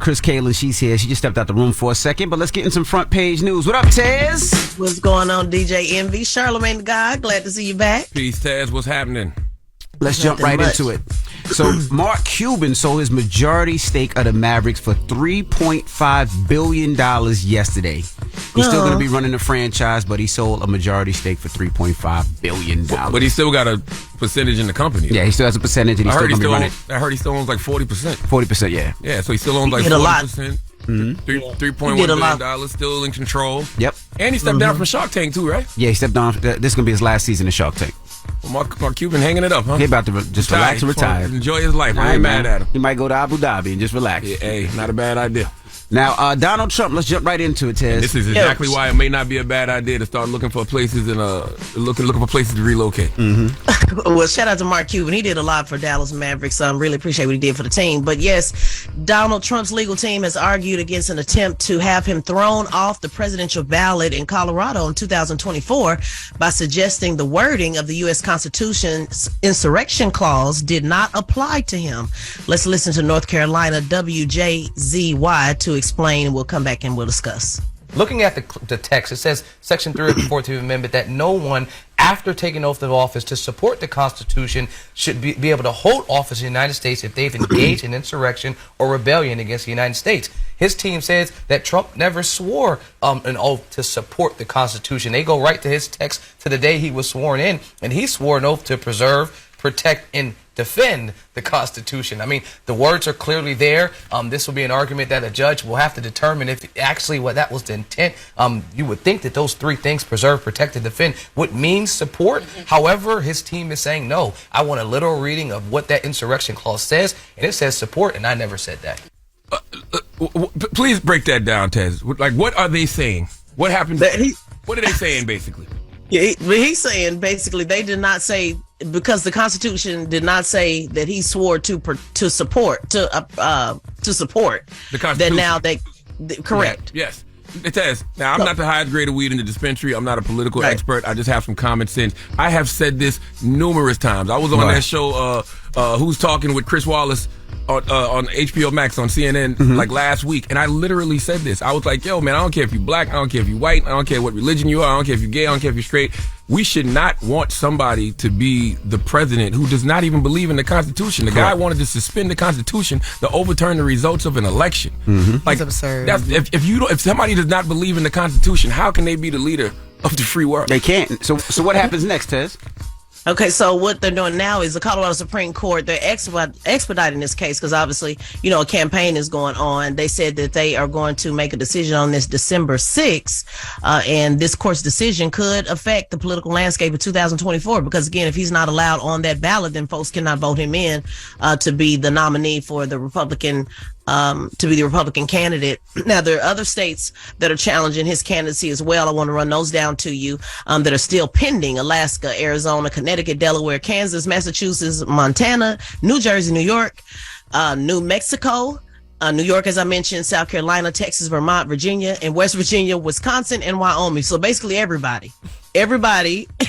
Kris, Kaylin, she's here. She just stepped out the room for a second, but let's get in some front page news. What up, Tez? What's going on, DJ Envy? Charlamagne the guy, glad to see you back. Peace, Taz. What's happening? Let's jump right into it. So, Mark Cuban sold his majority stake of the Mavericks for $3.5 billion yesterday. He's still going to be running the franchise, but he sold a majority stake for $3.5 billion. But he still got a percentage in the company. Yeah, he still has a percentage, and he's still going to be running. I heard he still owns like 40%. 40%, yeah. Yeah, so he still owns like 40%. $3.1 billion, still in control. Yep. And he stepped down from Shark Tank too, right? Yeah, he stepped down. This is going to be his last season in Shark Tank. Well, Mark Cuban hanging it up, huh? He about to just relax and retire. Enjoy his life. I ain't mad at him. He might go to Abu Dhabi and just relax. Yeah, hey, not a bad idea. Now, Donald Trump, let's jump right into it, Tez. And this is exactly why it may not be a bad idea to start looking for places and looking for places to relocate. Well, shout out to Mark Cuban. He did a lot for Dallas Mavericks. Really appreciate what he did for the team. But yes, Donald Trump's legal team has argued against an attempt to have him thrown off the presidential ballot in Colorado in 2024 by suggesting the wording of the U.S. Constitution's insurrection clause did not apply to him. Let's listen to North Carolina WJZY to explain. We'll come back and we'll discuss. Looking at the text, it says, Section 3 of the 14th Amendment, that no one, after taking oath of office to support the Constitution, should be able to hold office in the United States if they've engaged in insurrection or rebellion against the United States. His team says that Trump never swore an oath to support the Constitution. They go right to his text to the day he was sworn in, and he swore an oath to preserve, protect, and defend the Constitution. I mean, the words are clearly there. This will be an argument that a judge will have to determine if actually what that was the intent. You would think that those three things, preserve, protect, and defend, would mean support. However, his team is saying, no, I want a literal reading of what that insurrection clause says, and it says support, and I never said that. Please break that down, Tez. Like, what are they saying? What happened? What are they saying, basically? Yeah, he's saying basically they did not say, because the Constitution did not say that he swore to support the Constitution. That now correct. Yeah, yes. It says, now, I'm not the highest grade of weed in the dispensary. I'm not a political expert. I just have some common sense. I have said this numerous times. I was on that show, Who's Talking with Chris Wallace on HBO Max on CNN like last week, and I literally said this. I was like, yo, man, I don't care if you're black, I don't care if you're white, I don't care what religion you are, I don't care if you're gay, I don't care if you're straight. We should not want somebody to be the president who does not even believe in the Constitution. The guy wanted to suspend the Constitution to overturn the results of an election. Like, that's absurd. If somebody does not believe in the Constitution, how can they be the leader of the free world? They can't. So what happens next, Tez? Okay, so what they're doing now is the Colorado Supreme Court, they're expediting this case because obviously, a campaign is going on. They said that they are going to make a decision on this December 6th, and this court's decision could affect the political landscape of 2024 because, again, if he's not allowed on that ballot, then folks cannot vote him in to be the nominee for the Republican candidate. Now, there are other states that are challenging his candidacy as well. I want to run those down to you that are still pending: Alaska, Arizona, Connecticut, Delaware, Kansas, Massachusetts, Montana, New Jersey, New York, New Mexico, New York, as I mentioned, South Carolina, Texas, Vermont, Virginia, and West Virginia, Wisconsin, and Wyoming. So basically everybody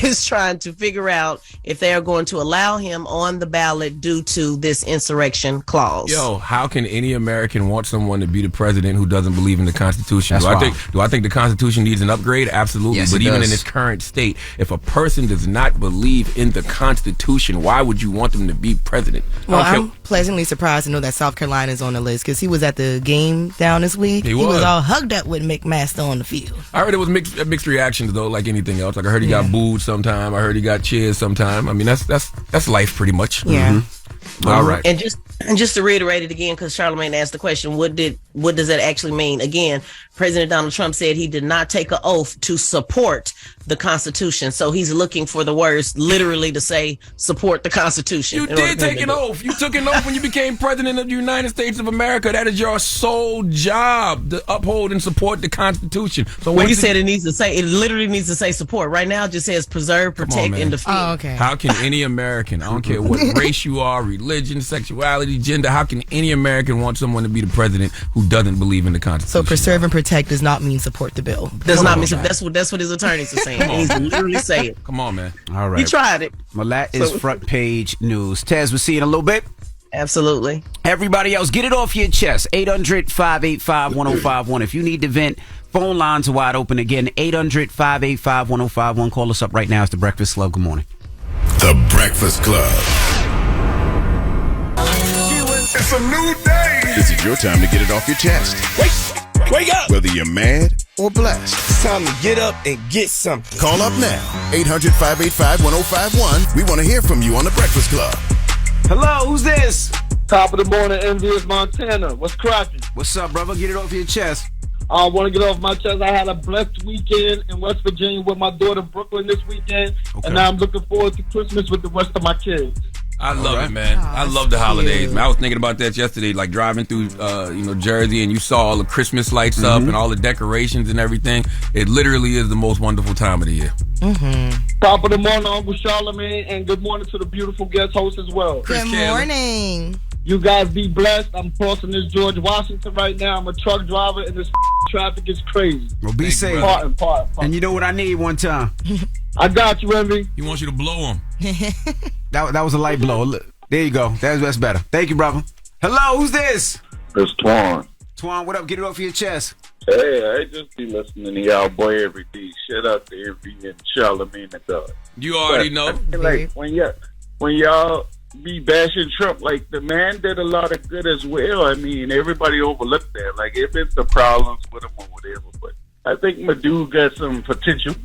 is trying to figure out if they are going to allow him on the ballot due to this insurrection clause. Yo, how can any American want someone to be the president who doesn't believe in the Constitution? Do I think the Constitution needs an upgrade? Absolutely. Yes, but even in its current state, if a person does not believe in the Constitution, why would you want them to be president? Well, I'm pleasantly surprised to know that South Carolina is on the list because he was at the game down this week. He was all hugged up with McMaster on the field. I heard it was mixed reactions, though, like anything else. Like, I heard he got booed sometime. I heard he got cheers sometime. I mean, that's life pretty much. Yeah. All right. And just to reiterate it again, because Charlamagne asked the question, what does that actually mean? Again, President Donald Trump said he did not take an oath to support the Constitution. So he's looking for the words literally to say support the Constitution. You did take an oath. You took an oath when you became president of the United States of America. That is your sole job, to uphold and support the Constitution. So when you said it literally needs to say support. Right now it just says preserve, protect, and defend. Oh, okay. How can any American, I don't care what race you are, religion, sexuality, gender, how can any American want someone to be the president who doesn't believe in the Constitution? So preserve and protect does not mean support the bill. Does not mean that's what his attorneys are saying. He's literally saying. Come on, man. All right. He tried it. Well, that is front page news. Tez, we'll see you in a little bit. Absolutely. Everybody else, get it off your chest. 800-585-1051. If you need to vent, phone lines are wide open again. 800-585-1051. Call us up right now. It's The Breakfast Club. Good morning. The Breakfast Club. It's a new day. This is your time to get it off your chest. Wake up. Whether you're mad Or blessed. It's time to get up and get something. Call up now. 800-585-1051. We want to hear from you on The Breakfast Club. Hello, who's this? Top of the morning, envious Montana. What's cracking? What's up, brother? Get it off your chest. I want to get off my chest. I had a blessed weekend in West Virginia with my daughter Brooklyn this weekend. Okay. And now I'm looking forward to Christmas with the rest of my kids. I love it, man. I love the holidays, man. I was thinking about that yesterday, like driving through, Jersey, and you saw all the Christmas lights up and all the decorations and everything. It literally is the most wonderful time of the year. Top of the morning, Uncle Charlamagne, and good morning to the beautiful guest host as well. Good morning. You guys be blessed. I'm crossing this George Washington right now. I'm a truck driver, and this traffic is crazy. Well, be safe. Part. And you know what I need one time? I got you, Envy. He wants you to blow him. That was a light blow. Look, there you go. That's better. Thank you, brother. Hello, who's this? It's Twan. Twan, what up? Get it off your chest. Hey, I just be listening to y'all boy every day. Shout out to Envy and Charlamagne the God. You already know. Like when y'all be bashing Trump, like the man did a lot of good as well. I mean, everybody overlooked that. Like if it's the problems with him or whatever, but I think my dude got some potential.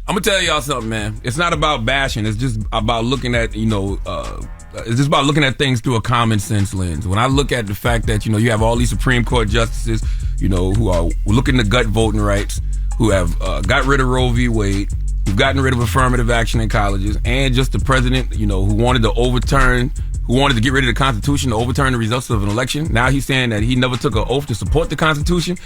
I'm gonna tell y'all something, man. It's not about bashing. It's just about looking at, it's just about looking at things through a common sense lens. When I look at the fact that, you have all these Supreme Court justices, who are looking to gut voting rights, who have got rid of Roe v. Wade, who've gotten rid of affirmative action in colleges, and just the president, who wanted to get rid of the Constitution to overturn the results of an election. Now he's saying that he never took an oath to support the Constitution.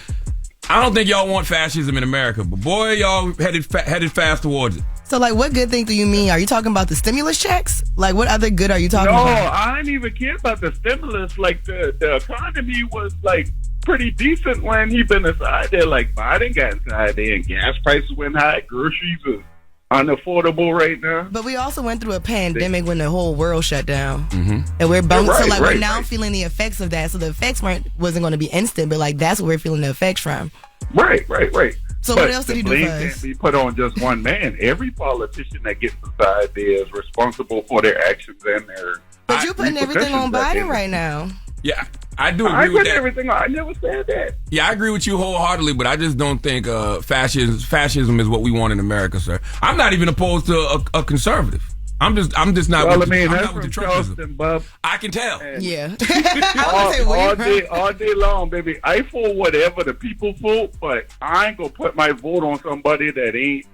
I don't think y'all want fascism in America, but boy, y'all headed fast towards it. So, like, what good thing do you mean? Are you talking about the stimulus checks? Like, what other good are you talking about? No, I didn't even care about the stimulus. Like, the economy was, like, pretty decent when he been inside there. Like, Biden got inside there, and gas prices went high. Groceries are unaffordable right now. But we also went through a pandemic when the whole world shut down. Mm-hmm. And we're we're now feeling the effects of that. So the effects wasn't going to be instant, but, like, that's what we're feeling the effects from. Right. So but what else did he do for blame us? can't be put on just one man. Every politician that gets inside there is responsible for their actions and their. But you're putting everything on Biden right now. Yeah, I do agree with that. Everything. I never said that. Yeah, I agree with you wholeheartedly, but I just don't think fascism is what we want in America, sir. I'm not even opposed to a conservative. I'm just not. Well, with I mean, I'm that's not with the from Trumpism. Charleston, Bub. I can tell. Yeah. all day long, baby. I for whatever the people vote, but I ain't gonna put my vote on somebody that ain't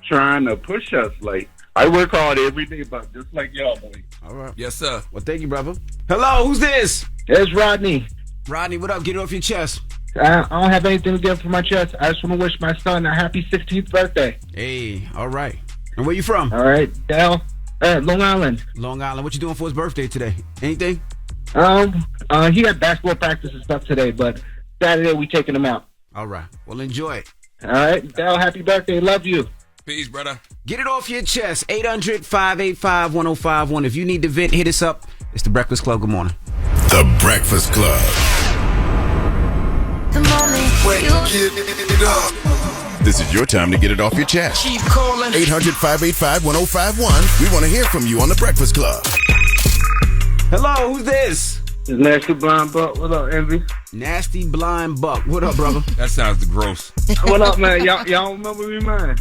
trying to push us. Like, I work hard every day, but just like y'all, boy. All right. Yes, sir. Well, thank you, brother. Hello, who's this? It's Rodney. Rodney, what up? Get it off your chest. I don't have anything to get from my chest. I just want to wish my son a happy 16th birthday. Hey, all right. And where you from? All right, Dell. Long Island. Long Island. What you doing for his birthday today? Anything? He had basketball practice and stuff today, but Saturday we taking him out. All right. Well, enjoy it. All right, Dell. Happy birthday. Love you. Peace, brother. Get it off your chest. 800-585-1051. If you need to vent, hit us up. It's The Breakfast Club. Good morning. The Breakfast Club. Wake it up. This is your time to get it off your chest. Keep calling. 800-585-1051. We want to hear from you on The Breakfast Club. Hello, who's this? It's Nasty Blind Buck. What up, Envy? Nasty Blind Buck. What up, brother? That sounds gross. What up, man? Y'all remember me, man?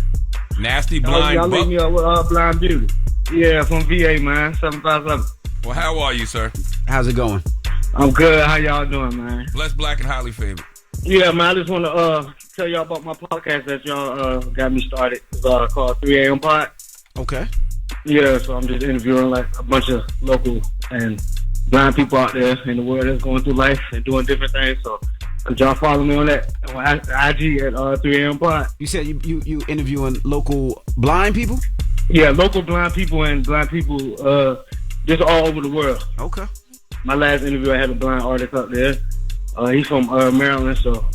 Nasty Blind y'all Buck. leave me up with Blind Beauty. Yeah, from VA, man. 757. Well, how are you, sir? How's it going? I'm good. How y'all doing, man? Blessed, black, and highly favored. Yeah, man. I just want to tell y'all about my podcast that y'all got me started. It's called 3 a.m. Pod. Okay. Yeah, so I'm just interviewing like a bunch of local and blind people out there in the world that's going through life and doing different things. So could y'all follow me on that on IG at 3 a.m. Pod? You said you interviewing local blind people? Yeah, local blind people and blind people just all over the world. Okay. My last interview, I had a blind artist up there. He's from Maryland, so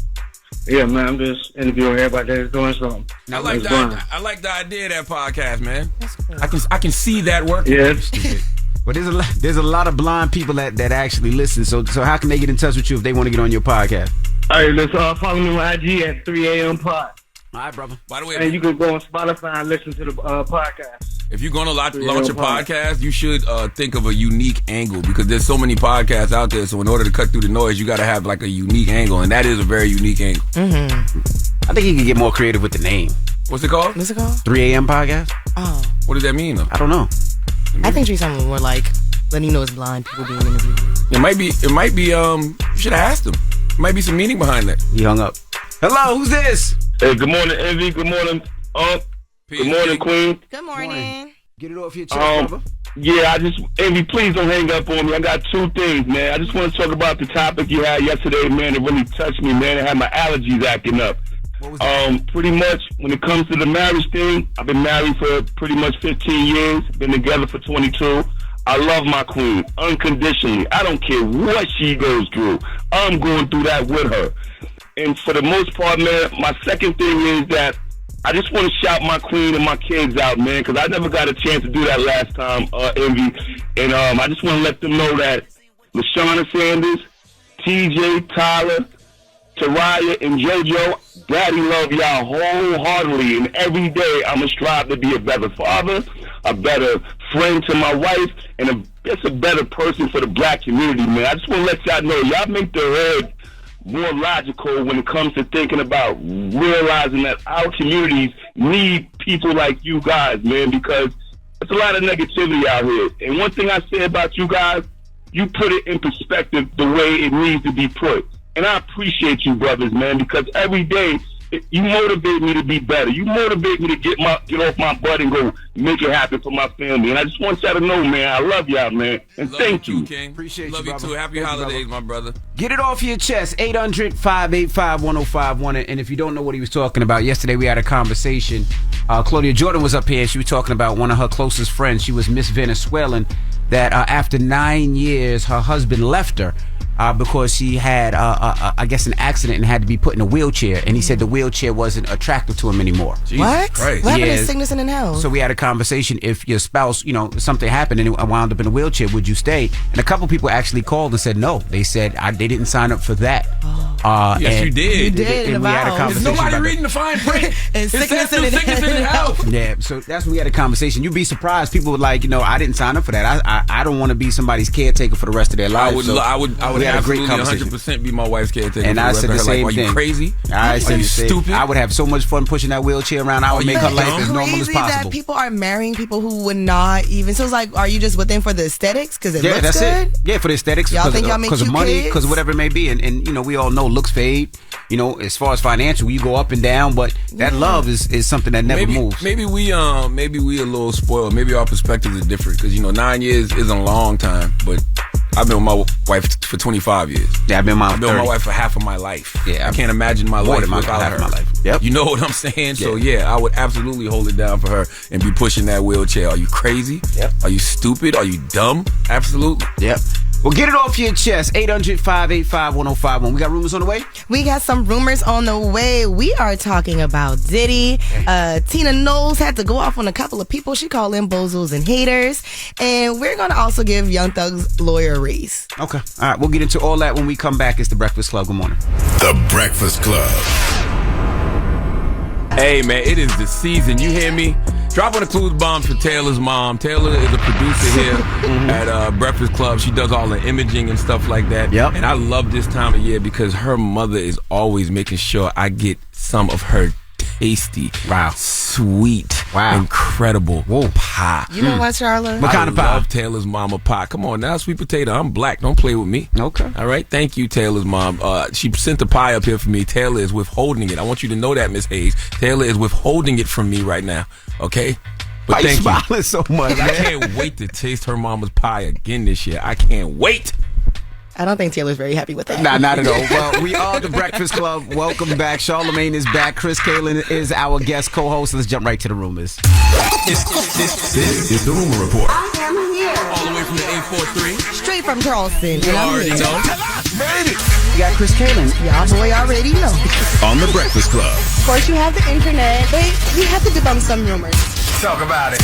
yeah, man, I'm just interviewing everybody that's doing something. I like the idea of that podcast, man. That's cool. I can see that working. Yes. But there's a lot of blind people that actually listen. So how can they get in touch with you if they want to get on your podcast? All right, let's follow me on IG at 3 a.m. Pod. All right, brother. By the way, and you can go on Spotify and listen to the podcast. If you're going to launch a podcast, you should think of a unique angle because there's so many podcasts out there. So in order to cut through the noise, you got to have like a unique angle, and that is a very unique angle. Mm-hmm. I think you can get more creative with the name. What's it called? 3 a.m. podcast. Oh. What does that mean, though? I don't know. I think she's something more like letting you know it's blind people being interviewed. It might be. You should have asked him. Might be some meaning behind that. He hung up. Hello, who's this? Hey, good morning, Envy. Good morning, Good morning, Queen. Good morning. Get it off your chest, brother. Yeah, Envy, please don't hang up on me. I got two things, man. I just want to talk about the topic you had yesterday, man. It really touched me, man. It had my allergies acting up. What was that? Pretty much when it comes to the marriage thing, I've been married for pretty much 15 years. Been together for 22. I love my queen unconditionally. I don't care what she goes through. I'm going through that with her. And for the most part, man, my second thing is that I just want to shout my queen and my kids out, man, because I never got a chance to do that last time, Envy. And I just want to let them know that LaShawna Sanders, TJ, Tyler, Taraya, and JoJo, Daddy love y'all wholeheartedly. And every day I'm going to strive to be a better father, a better friend to my wife, and just a better person for the black community, man. I just want to let y'all know, y'all make the head more logical when it comes to thinking about realizing that our communities need people like you guys, man, because there's a lot of negativity out here. And one thing I say about you guys, you put it in perspective the way it needs to be put. And I appreciate you, brothers, man, because every day you motivate me to be better. You motivate me to get off my butt and go make it happen for my family. And I just want y'all to know, man, I love y'all, man. And thank you. King. Appreciate you, love brother. Love you, too. Happy holidays, my brother. Get it off your chest. 800-585-1051. And if you don't know what he was talking about, yesterday we had a conversation. Claudia Jordan was up here and she was talking about one of her closest friends. She was Miss Venezuelan. That after 9 years, her husband left her. Because she had, I guess, an accident and had to be put in a wheelchair. And he said the wheelchair wasn't attractive to him anymore. What? What happened to sickness and in health? So we had a conversation. If your spouse, something happened and it wound up in a wheelchair, would you stay? And a couple people actually called and said no. They said they didn't sign up for that. Yes, you did. You did. And we had a conversation. Nobody reading the fine print. And sickness and in health. Yeah, so that's when we had a conversation. You'd be surprised. People were like, I didn't sign up for that. I don't want to be somebody's caretaker for the rest of their life. I would have a great conversation. 100% be my wife's caretaker. And I said the same thing. Are you crazy? I said you stupid? I would have so much fun pushing that wheelchair around. I would make her life as normal as possible. That people are marrying people who would not even. So it's like, are you just with them for the aesthetics? Because it looks that's good? It. Yeah, for the aesthetics. Y'all think y'all make because of money, because whatever it may be, and we all know looks fade. As far as financial, you go up and down, but that love is something that never moves. Maybe we a little spoiled. Maybe our perspectives are different because 9 years isn't a long time, but I've been with my wife for 25 years. Yeah, I've been with my wife for half of my life. Yeah, I can't imagine my life without half her. of my life. Yep. You know what I'm saying? So I would absolutely hold it down for her and be pushing that wheelchair. Are you crazy? Yep. Are you stupid? Are you dumb? Absolutely. Yep. Well, get it off your chest. 800-585-1051. We got rumors on the way? We got some rumors on the way. We are talking about Diddy. Tina Knowles had to go off on a couple of people. She called them bozos and haters. And we're going to also give Young Thug's lawyer a raise. Okay. All right. We'll get into all that when we come back. It's The Breakfast Club. Good morning. The Breakfast Club. Hey, man, it is the season. You hear me? Dropping the clues bombs for Taylor's mom. Taylor is a producer here at Breakfast Club. She does all the imaging and stuff like that. Yep. And I love this time of year because her mother is always making sure I get some of her tasty, sweet, incredible pie. You know what, Charlotte? What kind of pie? I love Taylor's mama pie. Come on now, sweet potato. I'm black. Don't play with me. Okay. All right. Thank you, Taylor's mom. She sent the pie up here for me. Taylor is withholding it. I want you to know that, Miss Hayes. Taylor is withholding it from me right now. Okay. But Why thank you smiling so much, man? I can't wait to taste her mama's pie again this year. I can't wait. I don't think Taylor's very happy with that. Nah, not at all. Well, we are The Breakfast Club. Welcome back. Charlamagne is back. Kris Kaylin is our guest co-host. Let's jump right to the rumors. This is the Rumor Report. I am here. All the way from the 843. Straight from Charleston. You already know. We got Kris Kaylin. Y'all boy already know. On The Breakfast Club. Of course, you have the internet, but we have to debunk some rumors. Talk about it.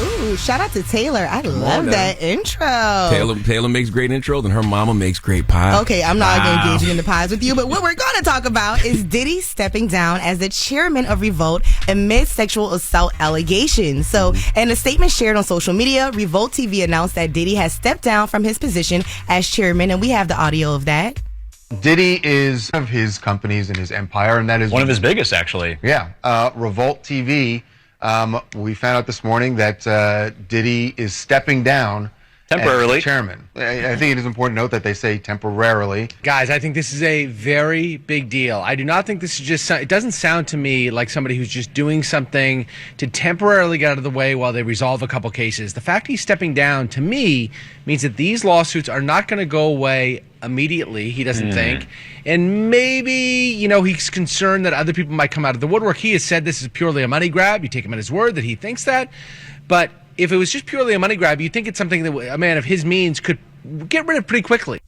Ooh, shout out to Taylor. I love that intro. Taylor makes great intros, and her mama makes great pies. Okay, I'm not going to engage in the pies with you, but what we're going to talk about is Diddy stepping down as the chairman of Revolt amid sexual assault allegations. So, in a statement shared on social media, Revolt TV announced that Diddy has stepped down from his position as chairman, and we have the audio of that. Diddy is one of his companies in his empire, and that is one of his biggest, actually. Yeah, Revolt TV. We found out this morning that Diddy is stepping down temporarily as chairman. I think it is important to note that they say temporarily. Guys, I think this is a very big deal. I do not think this is just, it doesn't sound to me like somebody who's just doing something to temporarily get out of the way while they resolve a couple cases. The fact he's stepping down, to me, means that these lawsuits are not going to go away immediately, he doesn't think. And maybe, he's concerned that other people might come out of the woodwork. He has said this is purely a money grab. You take him at his word that he thinks that. But if it was just purely a money grab, you think it's something that a man of his means could get rid of pretty quickly.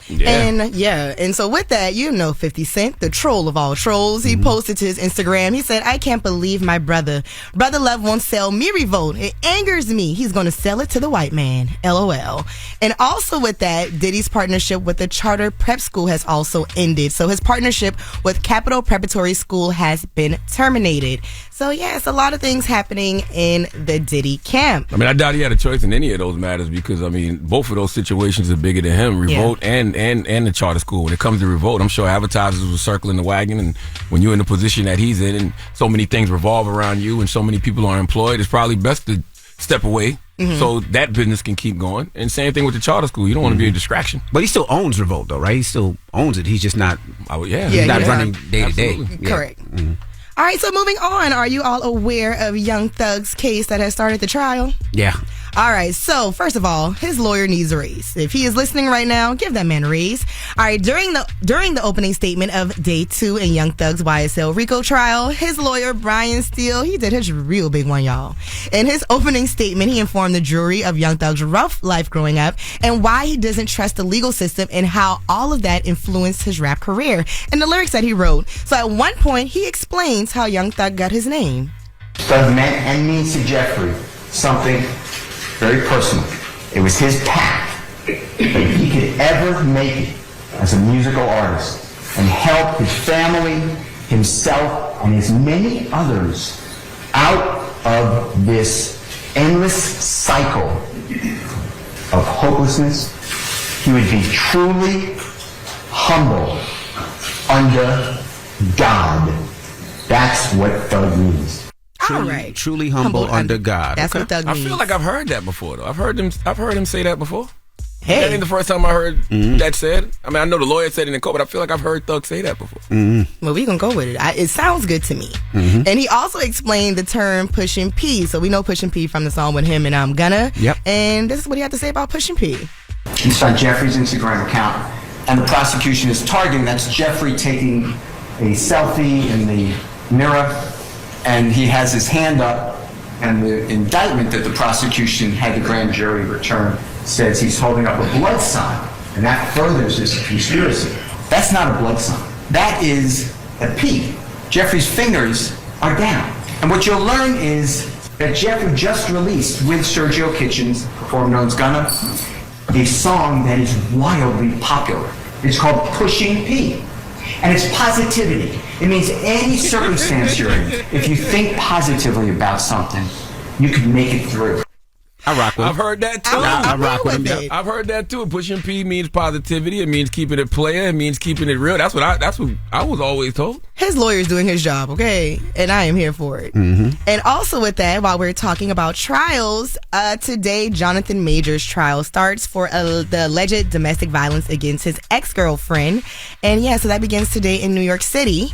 And so with that, 50 Cent, the troll of all trolls, he posted to his Instagram. He said, "I can't believe my brother love won't sell me Revolt. It angers me. He's going to sell it to the white man. LOL." And also with that, Diddy's partnership with the charter prep school has also ended. So his partnership with Capital Preparatory School has been terminated. So it's a lot of things happening in the Diddy camp. I doubt he had a choice in any of those matters because, both of those situations are bigger than him. Revolt and the charter school. When it comes to Revolt, I'm sure advertisers were circling the wagon, and when you're in the position that he's in and so many things revolve around you and so many people are employed, it's probably best to step away so that business can keep going. And same thing with the charter school. You don't want to be a distraction. But he still owns Revolt, though, right? He still owns it. He's just not he's not running day to day. Correct. All right, so moving on, are you all aware of Young Thug's case that has started the trial? Yeah. All right, so first of all, his lawyer needs a raise. If he is listening right now, give that man a raise. All right, during the opening statement of day 2 in Young Thug's YSL RICO trial, his lawyer, Brian Steele, he did his real big one, y'all. In his opening statement, he informed the jury of Young Thug's rough life growing up and why he doesn't trust the legal system and how all of that influenced his rap career. And the lyrics that he wrote. So at one point, he explains how Young Thug got his name. Thug meant and means to Jeffrey something very personal. It was his path that if he could ever make it as a musical artist and help his family, himself, and as many others out of this endless cycle of hopelessness, he would be truly humble under God. That's what Thug means. Truly humble under God. That's what Thug means. I feel like I've heard that before, though. I've heard him say that before. Hey. That ain't the first time I heard that said. I know the lawyer said it in court, but I feel like I've heard Thug say that before. Well, we gonna go with it. It sounds good to me. And he also explained the term Pushin' P. So we know Pushin' P from the song with him and I'm Gonna. Yep. And this is what he had to say about Pushin' P. It's on Jeffrey's Instagram account, and the prosecution is targeting. That's Jeffrey taking a selfie in the mirror, and he has his hand up, and the indictment that the prosecution had the grand jury return says he's holding up a blood sign, and that furthers this conspiracy. That's not a blood sign. That is a P. Jeffrey's fingers are down. And what you'll learn is that Jeffrey just released with Sergio Kitchens, performed known as Gunna, a song that is wildly popular. It's called Pushing P. And it's positivity. It means any circumstance you're in, if you think positively about something, you can make it through. I rock with him. I've heard that too. I rock with him. I've heard that too. Pushing P means positivity. It means keeping it player. It means keeping it real. That's what I was always told. His lawyer's doing his job, okay? And I am here for it. And also with that, while we're talking about trials, today Jonathan Major's trial starts for the alleged domestic violence against his ex-girlfriend. And so that begins today in New York City.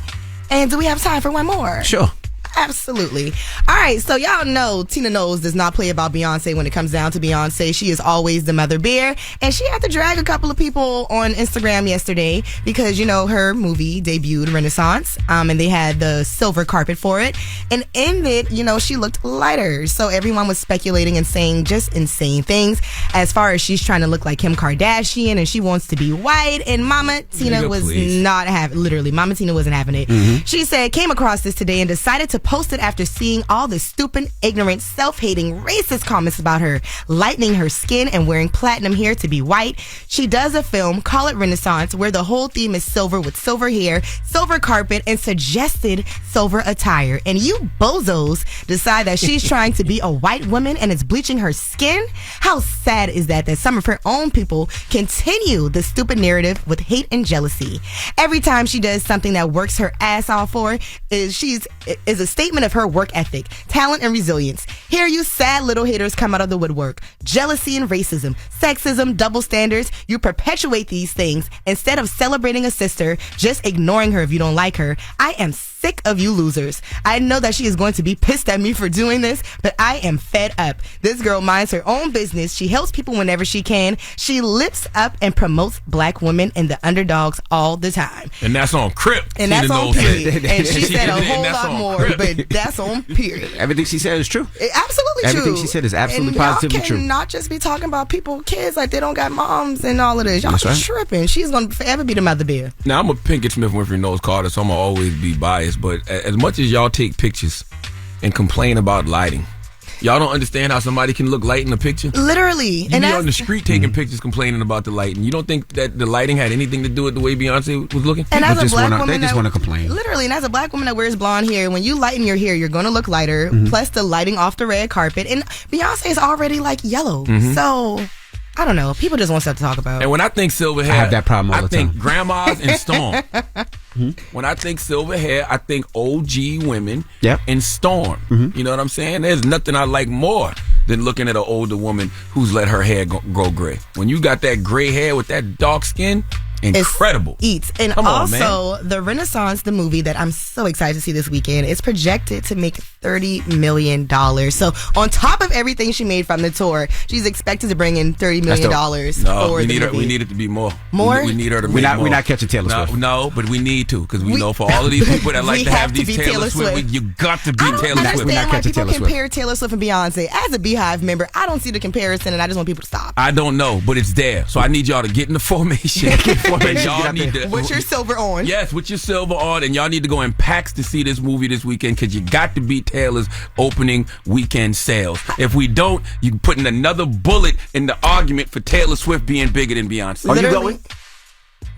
And do we have time for one more? Sure. Absolutely. All right, so y'all know Tina Knowles does not play about Beyonce when it comes down to Beyonce. She is always the mother bear, and she had to drag a couple of people on Instagram yesterday because, her movie debuted, Renaissance, and they had the silver carpet for it, and in it, she looked lighter, so everyone was speculating and saying just insane things as far as she's trying to look like Kim Kardashian, and she wants to be white, and Mama Tina was not having, literally, Mama Tina wasn't having it. She said, came across this today and decided to posted after seeing all the stupid, ignorant, self-hating, racist comments about her, lightening her skin and wearing platinum hair to be white. She does a film, Call It Renaissance, where the whole theme is silver with silver hair, silver carpet, and suggested silver attire. And you bozos decide that she's trying to be a white woman and is bleaching her skin? How sad is that some of her own people continue the stupid narrative with hate and jealousy? Every time she does something that works her ass off for is a statement of her work ethic, talent, and resilience. Here you sad little haters come out of the woodwork. Jealousy and racism, sexism, double standards. You perpetuate these things instead of celebrating a sister, just ignoring her if you don't like her. I am sick of you losers. I know that she is going to be pissed at me for doing this, but I am fed up. This girl minds her own business. She helps people whenever she can. She lifts up and promotes black women and the underdogs all the time. And that's on Crip. And that's on period. And she said a whole lot more, but that's on period. Everything she said is true. Absolutely true. Everything she said is absolutely and positively y'all true. Not just be talking about kids like they don't got moms and all of this. Y'all That's right. tripping. She's going to forever be the mother bear. Now, I'm a Pinkett Smith Winfrey Nose Carter, so I'm going to always be biased. But as much as y'all take pictures and complain about lighting, y'all don't understand how somebody can look light in a picture? Literally. You And be that's on the street taking pictures complaining about the lighting. You don't think that the lighting had anything to do with the way Beyonce was looking? And as a black woman, they just want to complain. Literally, and as a black woman that wears blonde hair, when you lighten your hair, you're going to look lighter. Plus the lighting off the red carpet, and Beyonce is already like yellow. So I don't know. People just want stuff to talk about. And when I think silver hair, I have that problem all the think time. grandmas and Storm. When I think silver hair, I think OG women and Storm. You know what I'm saying? There's nothing I like more than looking at an older woman who's let her hair grow gray. When you got that gray hair with that dark skin, incredible. And Come on, also, man. The Renaissance, the movie that I'm so excited to see this weekend, is projected to make $30 million. So on top of everything she made from the tour, she's expected to bring in $30 million for we the need her. movie. We need it to be more. More? We need her to We're make not- more. we're not catching Taylor Swift. No, but we need to because we know for all of these people that like We to have have to these be Taylor Swift, you got to be I don't Taylor Swift. understand why people compare Taylor Swift and Beyonce. As a Beehive member, I don't see the comparison, and I just want people to stop. I don't know, but it's there. So I need y'all to get in the formation. And y'all need to, With your silver on. Yes, with your silver on, and y'all need to go in packs to see this movie this weekend because you got to beat Taylor's opening weekend sales. If we don't, you putting another bullet in the argument for Taylor Swift being bigger than Beyonce. Are you going?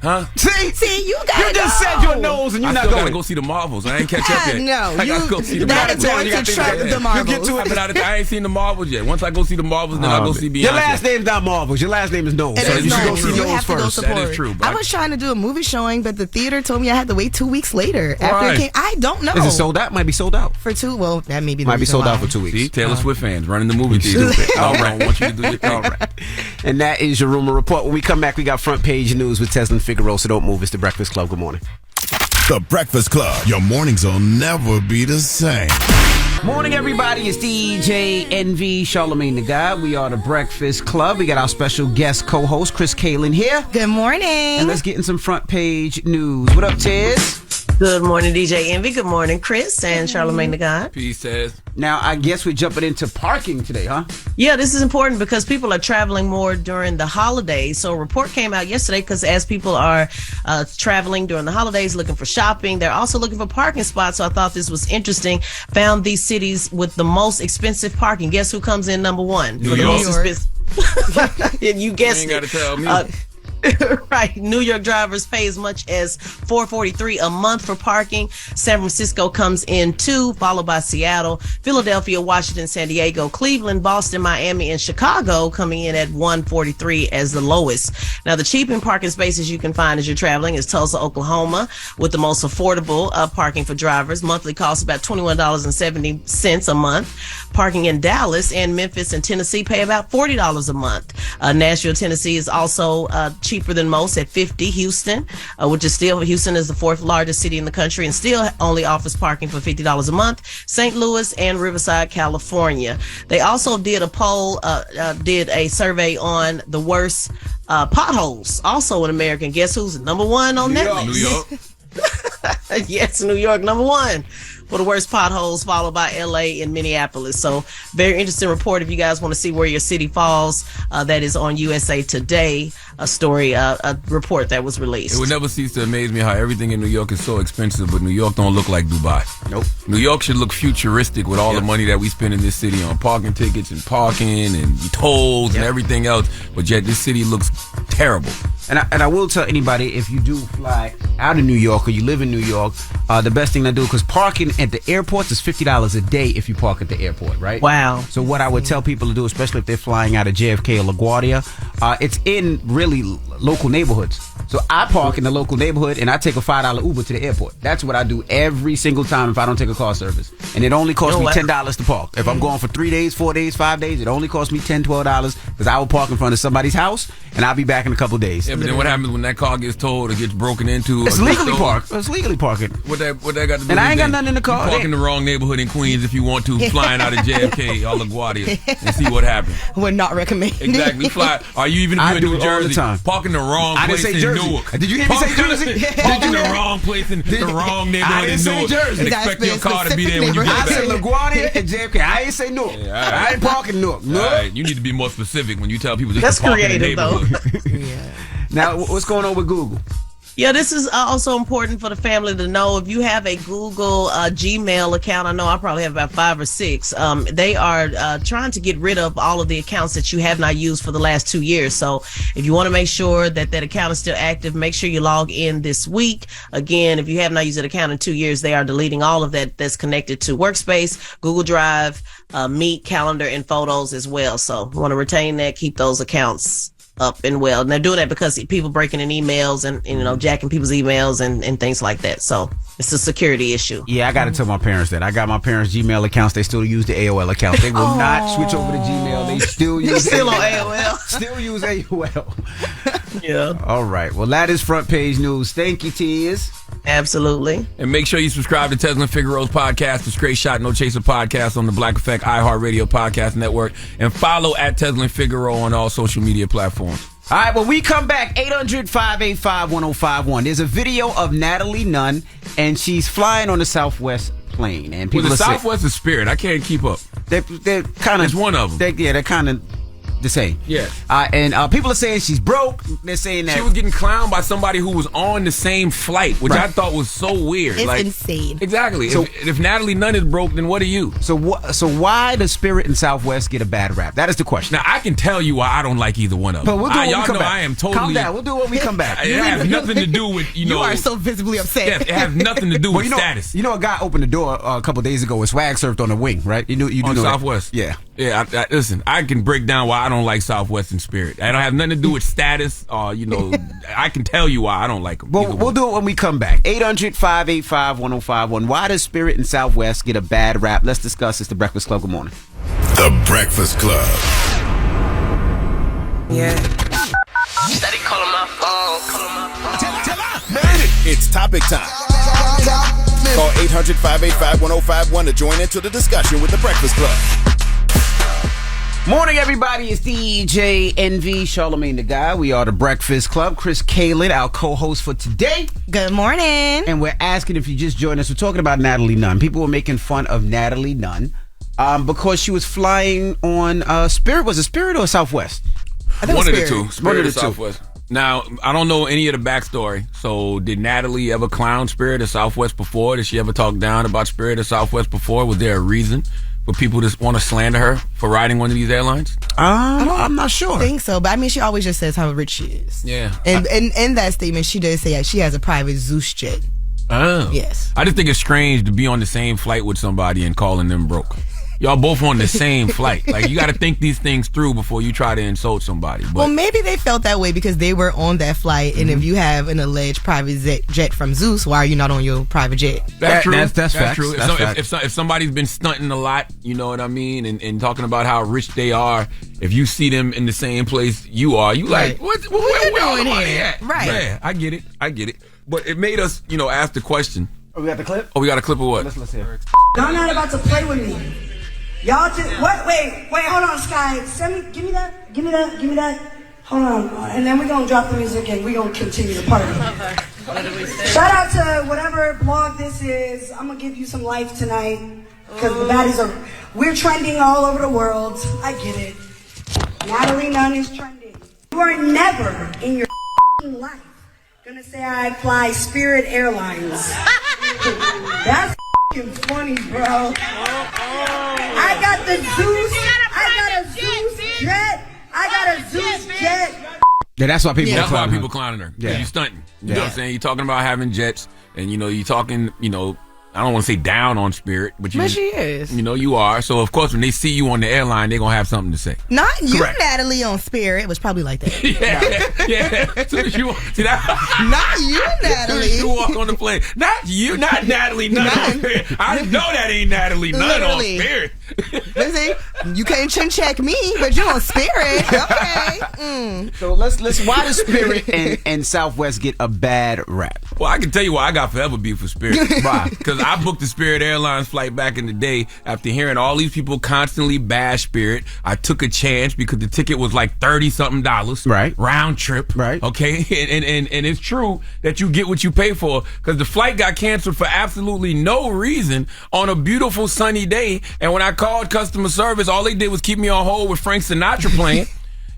Huh? See, you got You just said your nose and you're I not still gotta going. go see the Marvels. I ain't catch up yet. No, I gotta go see the that Marvels. is going to trump the Marvels. You'll get to it. But I ain't seen the Marvels yet. Once I go see the Marvels, then I'll go see Beyonce. Your last name's not Marvels. Your last name is Knowles. It So is you should go Knowles. see You Knowles have to go first. support. That is true. I was trying to do a movie showing, but the theater told me I had to wait 2 weeks later. After Why? it came, I don't know. Is it sold out? Might be sold out. For two? Well, that may be the Might be reason sold why. out for 2 weeks. See, Taylor Swift fans running the movie theater. All right. I want you to do your thing. All right. And that is your rumor report. When we come back, we got front page news with Tesla and Figaro, so don't move. It's the Breakfast Club. Good morning. The Breakfast Club. Your mornings will never be the same. Morning, everybody. It's DJ NV, Charlamagne the God. We are the Breakfast Club. We got our special guest co-host, Kris Kaylin here. Good morning. And let's get in some front page news. What up, Tiz? Good morning, DJ Envy. Good morning, Kris and Charlamagne the God. Peace says. Now, I guess we're jumping into parking today, huh? Yeah, this is important because people are traveling more during the holidays. So a report came out yesterday because as people are traveling during the holidays, looking for shopping, they're also looking for parking spots. So I thought this was interesting. Found these cities with the most expensive parking. Guess who comes in number one? New for the York. most expensive. You guessed You it. ain't gotta tell me. Right. New York drivers pay as much as $4.43 a month for parking. San Francisco comes in 2, followed by Seattle, Philadelphia, Washington, San Diego, Cleveland, Boston, Miami, and Chicago coming in at $1.43 as the lowest. Now, the cheap parking spaces you can find as you're traveling is Tulsa, Oklahoma, with the most affordable parking for drivers. Monthly costs about $21.70 a month. Parking in Dallas and Memphis and Tennessee pay about $40 a month. Nashville, Tennessee is also cheaper than most at $50. Houston, which is still, Houston is the 4th largest city in the country and still only offers parking for $50 a month. St. Louis and Riverside, California. They also did a poll, did a survey on the worst potholes also in America. And guess who's number one on that list? New York. Yes, New York, number one. for the worst potholes, followed by LA and Minneapolis. So very interesting report if you guys want to see where your city falls. That is on USA Today, a story, a report that was released. It would never cease to amaze me how everything in New York is so expensive, but New York don't look like Dubai. Nope. New York should look futuristic with all the money that we spend in this city on parking tickets and parking and tolls and everything else, but yet this city looks terrible. And I will tell anybody, if you do fly out of New York or you live in New York, the best thing to do, because parking at the airports is $50 a day if you park at the airport, right? Wow. So what I would tell people to do, especially if they're flying out of JFK or LaGuardia, it's in really local neighborhoods. So I park in the local neighborhood and I take a $5 Uber to the airport. That's what I do every single time if I don't take a car service. And it only costs me $10 to park. If I'm going for 3 days, 4 days, 5 days, it only costs me $10, $12 because I will park in front of somebody's house and I'll be back in a couple days. Yeah, but then what happens when that car gets towed or gets broken into? It's legally parked. It's legally parking. What that got to do? And I ain't got anything? nothing in the car. You park in the wrong neighborhood in Queens if you want to, flying out of JFK or LaGuardia and see what happens. We're not recommending. Exactly. Fly. Are you even in New Jersey? Park in the wrong place in Newark. Did you hear me say Jersey? Park in the wrong place in the wrong neighborhood in Newark. And expect your car to be there when you get back. I said LaGuardia and JFK. I ain't say Newark. I ain't parking Newark. All right. You need to be more specific when you tell people That's to park in the creative, though. neighborhood. Now, what's going on with Google? Yeah, this is also important for the family to know. If you have a Google Gmail account, I know I probably have about 5 or 6. They are trying to get rid of all of the accounts that you have not used for the last 2 years. So if you want to make sure that that account is still active, make sure you log in this week. Again, if you have not used an account in 2 years, they are deleting all of that that's connected to Workspace, Google Drive, Meet, Calendar, and Photos as well. So you want to retain that, keep those accounts up and well. And they're doing that because people breaking in emails and jacking people's emails and things like that. So it's a security issue. Yeah, I got to tell my parents that. I got my parents' Gmail accounts. They still use the AOL accounts. They will not switch over to Gmail. They still use You're still on AOL. Still use AOL. Yeah. All right. Well, that is front page news. Thank you, Tiz. Absolutely. And make sure you subscribe to Tesla and Figaro's podcast, the Straight Shot No Chaser podcast on the Black Effect iHeartRadio podcast network, and follow at Tesla and Figaro on all social media platforms. All right, when we come back, 800-585-1051. There's a video of Natalie Nunn, and she's flying on the Southwest plane. And people the Southwest is Spirit. I can't keep up. They're kind of... It's one of them. They're kind of the same. Yeah. And people are saying she's broke. They're saying that... She was getting clowned by somebody who was on the same flight, which I thought was so weird. It's insane. Exactly. So, if Natalie Nunn is broke, then what are you? So why does Spirit and Southwest get a bad rap? That is the question. Now, I can tell you why I don't like either one of them. But we'll do it when we come back. I am totally... Calm down. We'll do it when we come back. It has nothing to do with, You are so visibly upset. Yes, it has nothing to do with status. You know, a guy opened the door a couple days ago with swag surfed on the wing, right? You do on know Southwest. That. Yeah. Yeah, listen, I can break down why I don't like Southwest and Spirit. I don't have nothing to do with status. I can tell you why I don't like them. Well, we'll do it when we come back. 800-585-1051. Why does Spirit and Southwest get a bad rap? Let's discuss. It's The Breakfast Club. Good morning. The Breakfast Club. Yeah. Steady calling my phone. It's topic time. Call 800-585-1051 to join into the discussion with The Breakfast Club. Morning, everybody. It's DJ NV, Charlamagne the Guy. We are The Breakfast Club. Kris, Kaylin, our co-host for today. Good morning. And we're asking if you just joined us. We're talking about Natalie Nunn. People were making fun of Natalie Nunn because she was flying on Spirit. Was it Spirit or Southwest? I think one of the two. Spirit or Southwest. Now, I don't know any of the backstory. So, did Natalie ever clown Spirit or Southwest before? Did she ever talk down about Spirit or Southwest before? Was there a reason for people to want to slander her for riding one of these airlines? I'm not sure. I think so, but I mean, she always just says how rich she is. Yeah. And in that statement, she does say she has a private Zeus jet. Oh. Yes. I just think it's strange to be on the same flight with somebody and calling them broke. Y'all both on the same flight. Like, you got to think these things through before you try to insult somebody. But, well, maybe they felt that way because they were on that flight, and if you have an alleged private jet from Zeus, why are you not on your private jet? That's true. That's facts. True. That's facts. If somebody's been stunting a lot, you know what I mean, and talking about how rich they are, if you see them in the same place you are, you like, where all the money at? Right. Yeah, I get it. But it made us, ask the question. Oh, we got the clip? Oh, we got a clip of what? Let's hear it. Y'all not about to play with me. Y'all just wait, hold on, Sky. Give me that. Hold on. And then we're gonna drop the music and we're gonna continue the party. Shout out to whatever whatever blog this is, I'm gonna give you some life tonight. Because the baddies we're trending all over the world. I get it. Natalie Nunn is trending. You are never in your life gonna say I fly Spirit Airlines. That's funny, bro. I got the Zeus. I got a Zeus jet. I got a Zeus jet. Yeah, that's why people. That's why people clowning her. Yeah, You stunting. You know what I'm saying? You're talking about having jets, and you're talking. I don't want to say down on Spirit, but But she is. You are. So of course, when they see you on the airline, they're gonna have something to say. Not you, Correct. Natalie, on Spirit. It was probably like that. Yeah. As soon as you see that. Not you, Natalie. As soon as you walk on the plane, not you, not Natalie. None on Spirit. I know that ain't Natalie. None Literally. on Spirit. Listen, you can't chin check me, but you on Spirit. Okay. So let's why does Spirit and Southwest get a bad rap? Well, I can tell you why I got forever beef with Spirit. Why? Because I booked the Spirit Airlines flight back in the day after hearing all these people constantly bash Spirit. I took a chance because the ticket was like $30-something. Right. Round trip. Right. Okay. And it's true that you get what you pay for because the flight got canceled for absolutely no reason on a beautiful sunny day. And when I called customer service, all they did was keep me on hold with Frank Sinatra playing.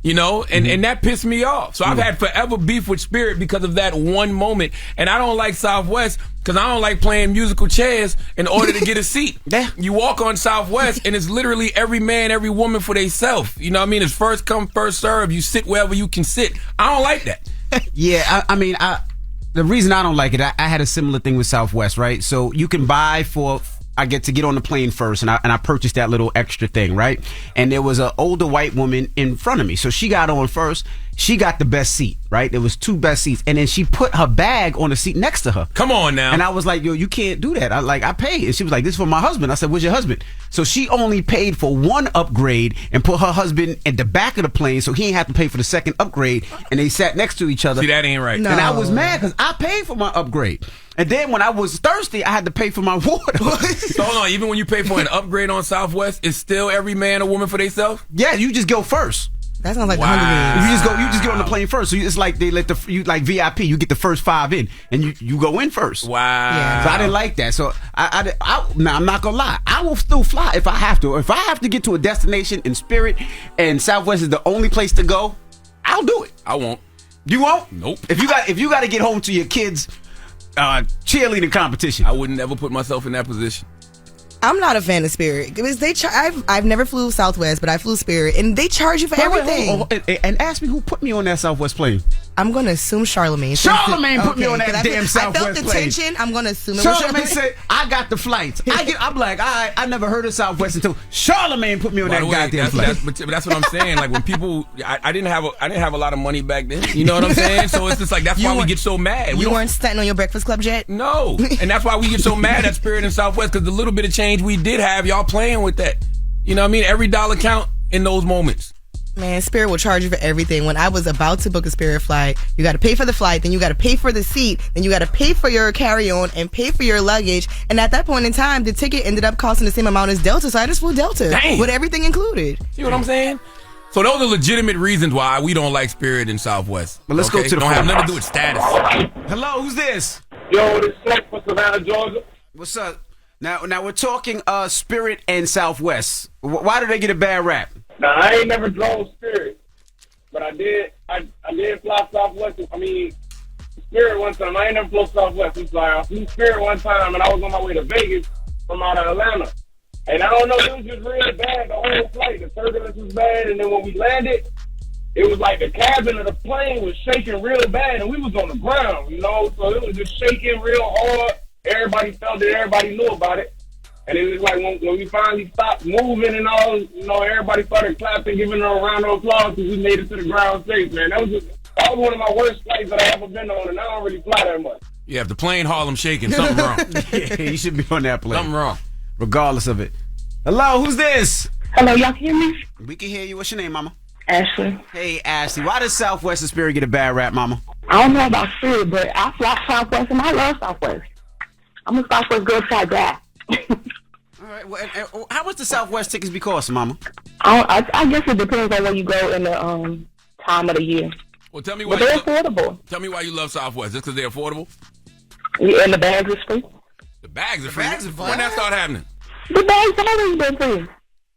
And that pissed me off. So I've had forever beef with Spirit because of that one moment. And I don't like Southwest because I don't like playing musical chairs in order to get a seat. You walk on Southwest and it's literally every man, every woman for theyself. You know what I mean? It's first come, first serve. You sit wherever you can sit. I don't like that. Yeah, the reason I don't like it, I had a similar thing with Southwest, right? So you can buy I get to get on the plane first, and I purchased that little extra thing, right? And there was an older white woman in front of me, so she got on first. She got the best seat, right? There was 2 best seats, and then she put her bag on the seat next to her. Come on now. And I was like, yo, you can't do that. I paid. And she was like, this is for my husband. I said, where's your husband? So she only paid for 1 upgrade and put her husband in the back of the plane so he didn't have to pay for the second upgrade. And they sat next to each other. See, that ain't right. No. And I was mad because I paid for my upgrade. And then when I was thirsty, I had to pay for my water. So hold on, even when you pay for an upgrade on Southwest, it's still every man or woman for themselves? Yeah, you just go first. That sounds like Wow. the Hunger Games. You just get on the plane first. So it's like they let you like VIP. You get the first 5 in, and you go in first. Wow. Yeah. So I didn't like that. So now I'm not gonna lie. I will still fly if I have to. If I have to get to a destination in Spirit, and Southwest is the only place to go, I'll do it. I won't. You won't? Nope. If you got to get home to your kids' cheerleading competition, I wouldn't ever put myself in that position. I'm not a fan of Spirit because I've never flew Southwest, but I flew Spirit, and they charge you for everything. And ask me who put me on that Southwest plane. I'm gonna assume Charlamagne. Charlamagne put me on that damn Southwest I felt the plane. tension. I'm gonna assume it was Charlamagne said, I got the flights. I'm like, I never heard of Southwest until Charlamagne put me on By that the way, goddamn flight. but that's what I'm saying. Like when people, I didn't have a lot of money back then. You know what I'm saying? So it's just like that's why we get so mad. You weren't stunting on your Breakfast Club jet? No, and that's why we get so mad at Spirit and Southwest because the little bit of change we did have, y'all playing with that. You know what I mean? Every dollar count in those moments. Man, Spirit will charge you for everything. When I was about to book a Spirit flight, you got to pay for the flight, then you got to pay for the seat, then you got to pay for your carry-on and pay for your luggage. And at that point in time, the ticket ended up costing the same amount as Delta, so I just flew Delta. Dang. With everything included. See what I'm saying? So those are legitimate reasons why we don't like Spirit and Southwest. But let's go to the don't have phone. nothing to do with status. Hello, who's this? Yo, this is Mack from Savannah, Georgia. What's up? Now we're talking Spirit and Southwest. Why do they get a bad rap? Now, I ain't never drove Spirit, but I did fly Southwest. I mean, Spirit one time. I ain't never flew Southwest. I'm sorry. I flew Spirit one time, and I was on my way to Vegas from out of Atlanta. And I don't know, it was just really bad, the whole flight. The turbulence was bad, and then when we landed, it was like the cabin of the plane was shaking real bad, and we was on the ground, you know? So it was just shaking real hard. Everybody felt it. Everybody knew about it. And it was like when we finally stopped moving and all, you know, everybody started clapping, giving her a round of applause because we made it to the ground safe, man. That was one of my worst flights that I ever been on, and I don't really fly that much. Yeah, if the plane Harlem shaking, something wrong. Yeah, you should be on that plane. Something wrong. Regardless of it. Hello, who's this? Hello, y'all can hear me? We can hear you. What's your name, mama? Ashley. Hey, Ashley. Why does Southwest and Spirit get a bad rap, mama? I don't know about Spirit, but I fly Southwest, and I love Southwest. I'm a Southwest girl till I die. All right. Well, and how much the Southwest tickets be costing, mama? I guess it depends on where you go in the time of the year. Well, tell me why. But they're affordable. Tell me why you love Southwest. Just because they're affordable? Yeah, and the bags is free. The bags are free. When that start happening? The bags always been free.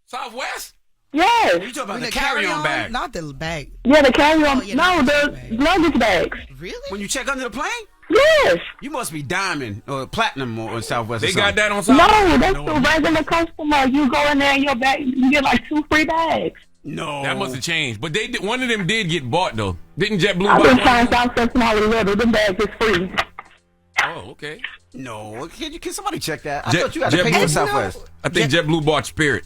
Southwest? Yes. You talking about the carry-on bag? Not the bag. Yeah, the carry-on. No, the luggage bags. Really? When you check under the plane? Yes. You must be diamond or platinum or Southwest. They or got something. that on Southwest? No, that's the regular customer. You go in there and your bag, you get like 2 free bags. No. That must have changed. But one of them did get bought, though. Didn't JetBlue I've buy been one? trying Southwest when I was little. Them bags is free. Oh, okay. No. Can somebody check that? I thought you had to pay JetBlue- for Southwest. I think JetBlue bought Spirit.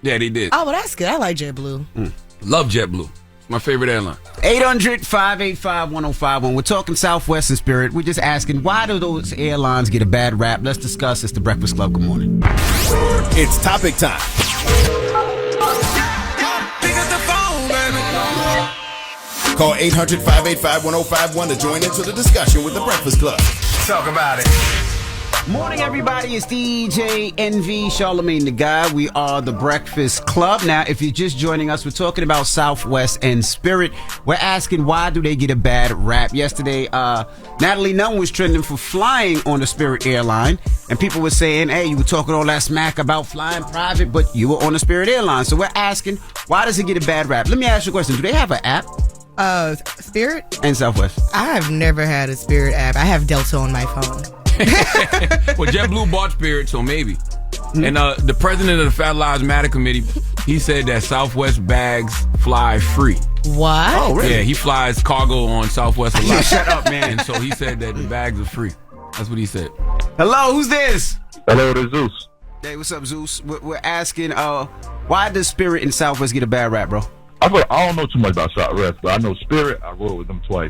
Yeah, they did. Oh, well, that's good. I like JetBlue. Love JetBlue. It's my favorite airline. 800-585-1051. We're talking Southwest and Spirit. We're just asking, why do those airlines get a bad rap? Let's discuss. It's the Breakfast Club. Good morning. It's topic time. Call 800-585-1051 to join into the discussion with the Breakfast Club. Talk about it. Morning, everybody. It's DJ NV, Charlamagne the Guy. We are the Breakfast Club. Now, if you're just joining us, we're talking about Southwest and Spirit. We're asking, why do they get a bad rap? Yesterday, Natalie Nunn was trending for flying on the Spirit airline, and people were saying, hey, you were talking all that smack about flying private, but you were on the Spirit airline. So we're asking, why does it get a bad rap? Let me ask you a question. Do they have an app? Spirit? And Southwest. I've never had a Spirit app. I have Delta on my phone. Well, JetBlue bought Spirit, so maybe. And the president of the Fat Lives Matter committee, he said that Southwest bags fly free. What? Oh, really? Yeah, he flies cargo on Southwest a lot. Shut up, man. And so he said that the bags are free. That's what he said. Hello, who's this? Hello, this is Zeus. Hey, what's up, Zeus? We're asking, why does Spirit and Southwest get a bad rap, bro? I don't know too much about Southwest, but I know Spirit. I rode with them twice.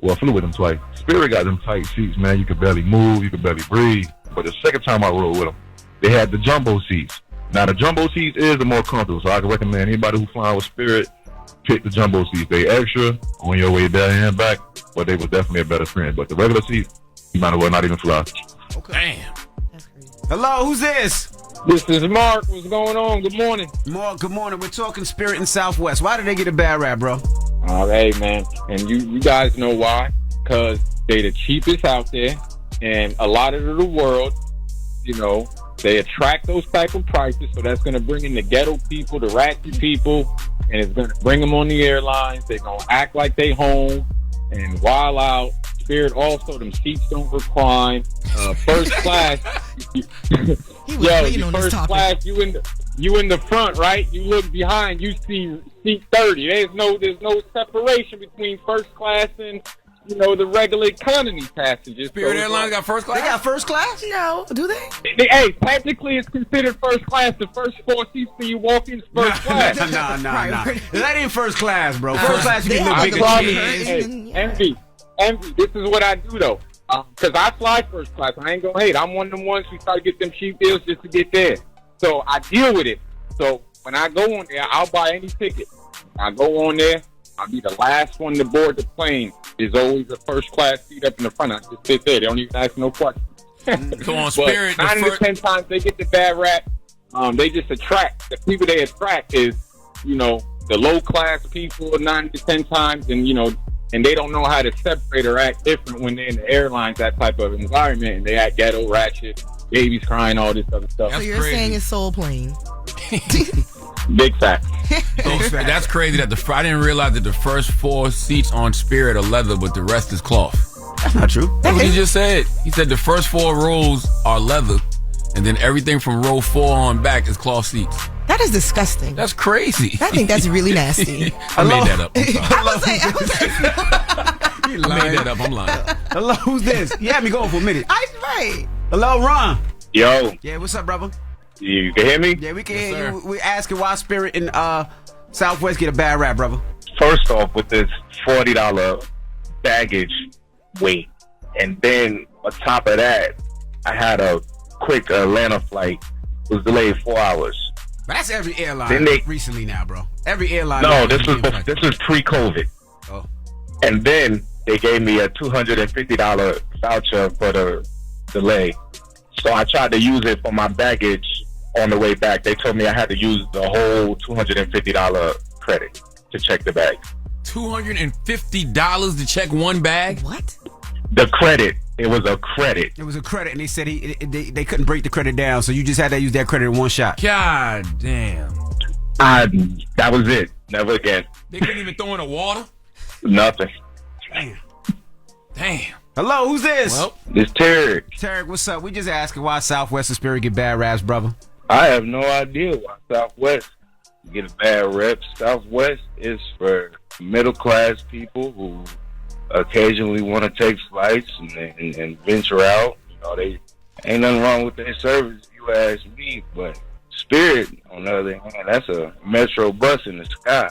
Well, I flew with them twice. Spirit got them tight seats, man. You could barely move. You could barely breathe. But the second time I rode with them, they had the jumbo seats. Now, the jumbo seats is the more comfortable, so I can recommend anybody who flying with Spirit, pick the jumbo seats. They extra on your way there and back, but they was definitely a better friend. But the regular seats, you might as well not even fly. Damn. Hello, who's this? This is Mark. What's going on? Good morning. Mark, good morning. We're talking Spirit and Southwest. Why do they get a bad rap, bro? Hey, man. And you guys know why? Because they the cheapest out there. And a lot of the world, you know, they attract those type of prices. So that's going to bring in the ghetto people, the ratchet people. And it's going to bring them on the airlines. They're going to act like they home and wild out. Spirit also, them seats don't recline. First class. First class, you in the front, right? You look behind, you see seat 30. There's no separation between first class and the regular economy passengers. Spirit Airlines got first class? They got first class? No, do they? Hey, technically it's considered first class. The first 4 seats when you walk in is first class. Nah. That ain't first class, bro. First class, you get a little bigger cheese. Hey, Envy, this is what I do, though. Because I fly first class. I ain't gonna hate. I'm one of them ones who try to get them cheap deals just to get there. So I deal with it. So when I go on there, I'll buy any ticket. I go on there. I'll be the last one to board the plane. There's always a first class seat up in the front. I just sit there. They don't even ask no questions. So on Spirit, 9 to 10 times they get the bad rap. They just attract. The people they attract is, the low class people 9 to 10 times, and they don't know how to separate or act different when they're in the airlines, that type of environment, and they act ghetto, ratchet, babies crying, all this other stuff. So you're saying it's soul plane. Big fact. That's crazy that I didn't realize that the first 4 seats on Spirit are leather, but the rest is cloth. That's not true. That's what he just said. He said the first 4 rows are leather, and then everything from row 4 on back is cloth seats. That is disgusting. That's crazy. I think that's really nasty. I made that up. You I made that up. I'm lying. Hello, who's this? You had me going for a minute. Right. Hello, Ron. Yo. Yeah, what's up, brother? You can hear me? Yeah, we can hear you. We're asking why Spirit and Southwest get a bad rap, brother. First off, with this $40 baggage weight, and then on top of that, I had a quick Atlanta flight. It was delayed 4 hours. But that's every airline recently now, bro. Every airline. No, this was pre-COVID. Oh. And then they gave me a $250 voucher for the delay. So I tried to use it for my baggage on the way back. They told me I had to use the whole $250 credit to check the bag. $250 to check one bag? What? The credit. It was a credit. It was a credit, and they said they couldn't break the credit down, so you just had to use that credit in one shot. God damn. That was it. Never again. They couldn't even throw in the water? Nothing. Damn. Hello, who's this? Well, it's Tarek. Tarek, what's up? We just asking why Southwest and Spirit get bad raps, brother. I have no idea why Southwest get a bad rep. Southwest is for middle class people who occasionally want to take flights and venture out. You know, they ain't nothing wrong with their service, if you ask me. But Spirit, on the other hand, that's a metro bus in the sky.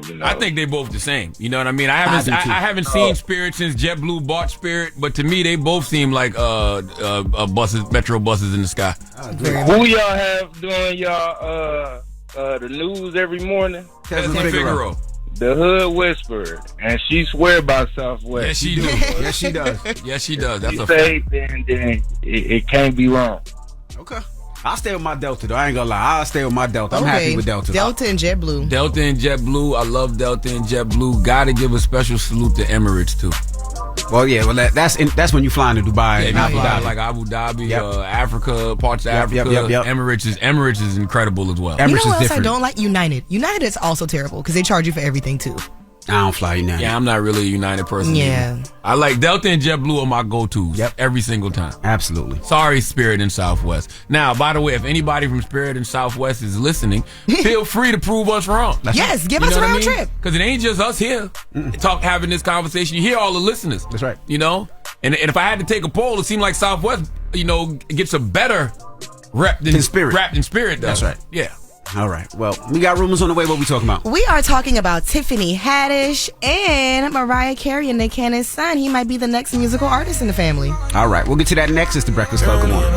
You know. I think they both the same. You know what I mean? I haven't seen Spirit since JetBlue bought Spirit, but to me they both seem like buses, metro buses in the sky. Who y'all have doing y'all the news every morning? Tiffany Figaro. The Hood Whisperer, and she swear by Southwest. Yes, she do. Yes, she does. Yes, she does. That's a say, fact. then it can't be wrong. Okay. I'll stay with my Delta, though. I ain't gonna lie. I'll stay with my Delta. I'm happy with Delta. Delta and JetBlue. Delta and JetBlue. I love Delta and JetBlue. Gotta give a special salute to Emirates, too. Well, yeah. Well, that's when you flying to Dubai. Yeah, Abu Dhabi. Like Abu Dhabi, Africa, parts of Africa. Emirates is incredible as well. You know what else I don't like? United. United is also terrible because they charge you for everything, too. I don't fly United. Yeah, I'm not really a United person. Yeah. Either. I like Delta and JetBlue are my go-tos every single time. Absolutely. Sorry, Spirit and Southwest. Now, by the way, if anybody from Spirit and Southwest is listening, feel free to prove us wrong. Yes, give us a round trip. Because it ain't just us here having this conversation. You hear all the listeners. That's right. You know? And if I had to take a poll, it seemed like Southwest, gets a better rep than Spirit. Does. That's right. Yeah. All right. Well, we got rumors on the way. What we talking about? We are talking about Tiffany Haddish and Mariah Carey and Nick Cannon's son. He might be the next musical artist in the family. All right. We'll get to that next. It's the Breakfast Club. Good morning.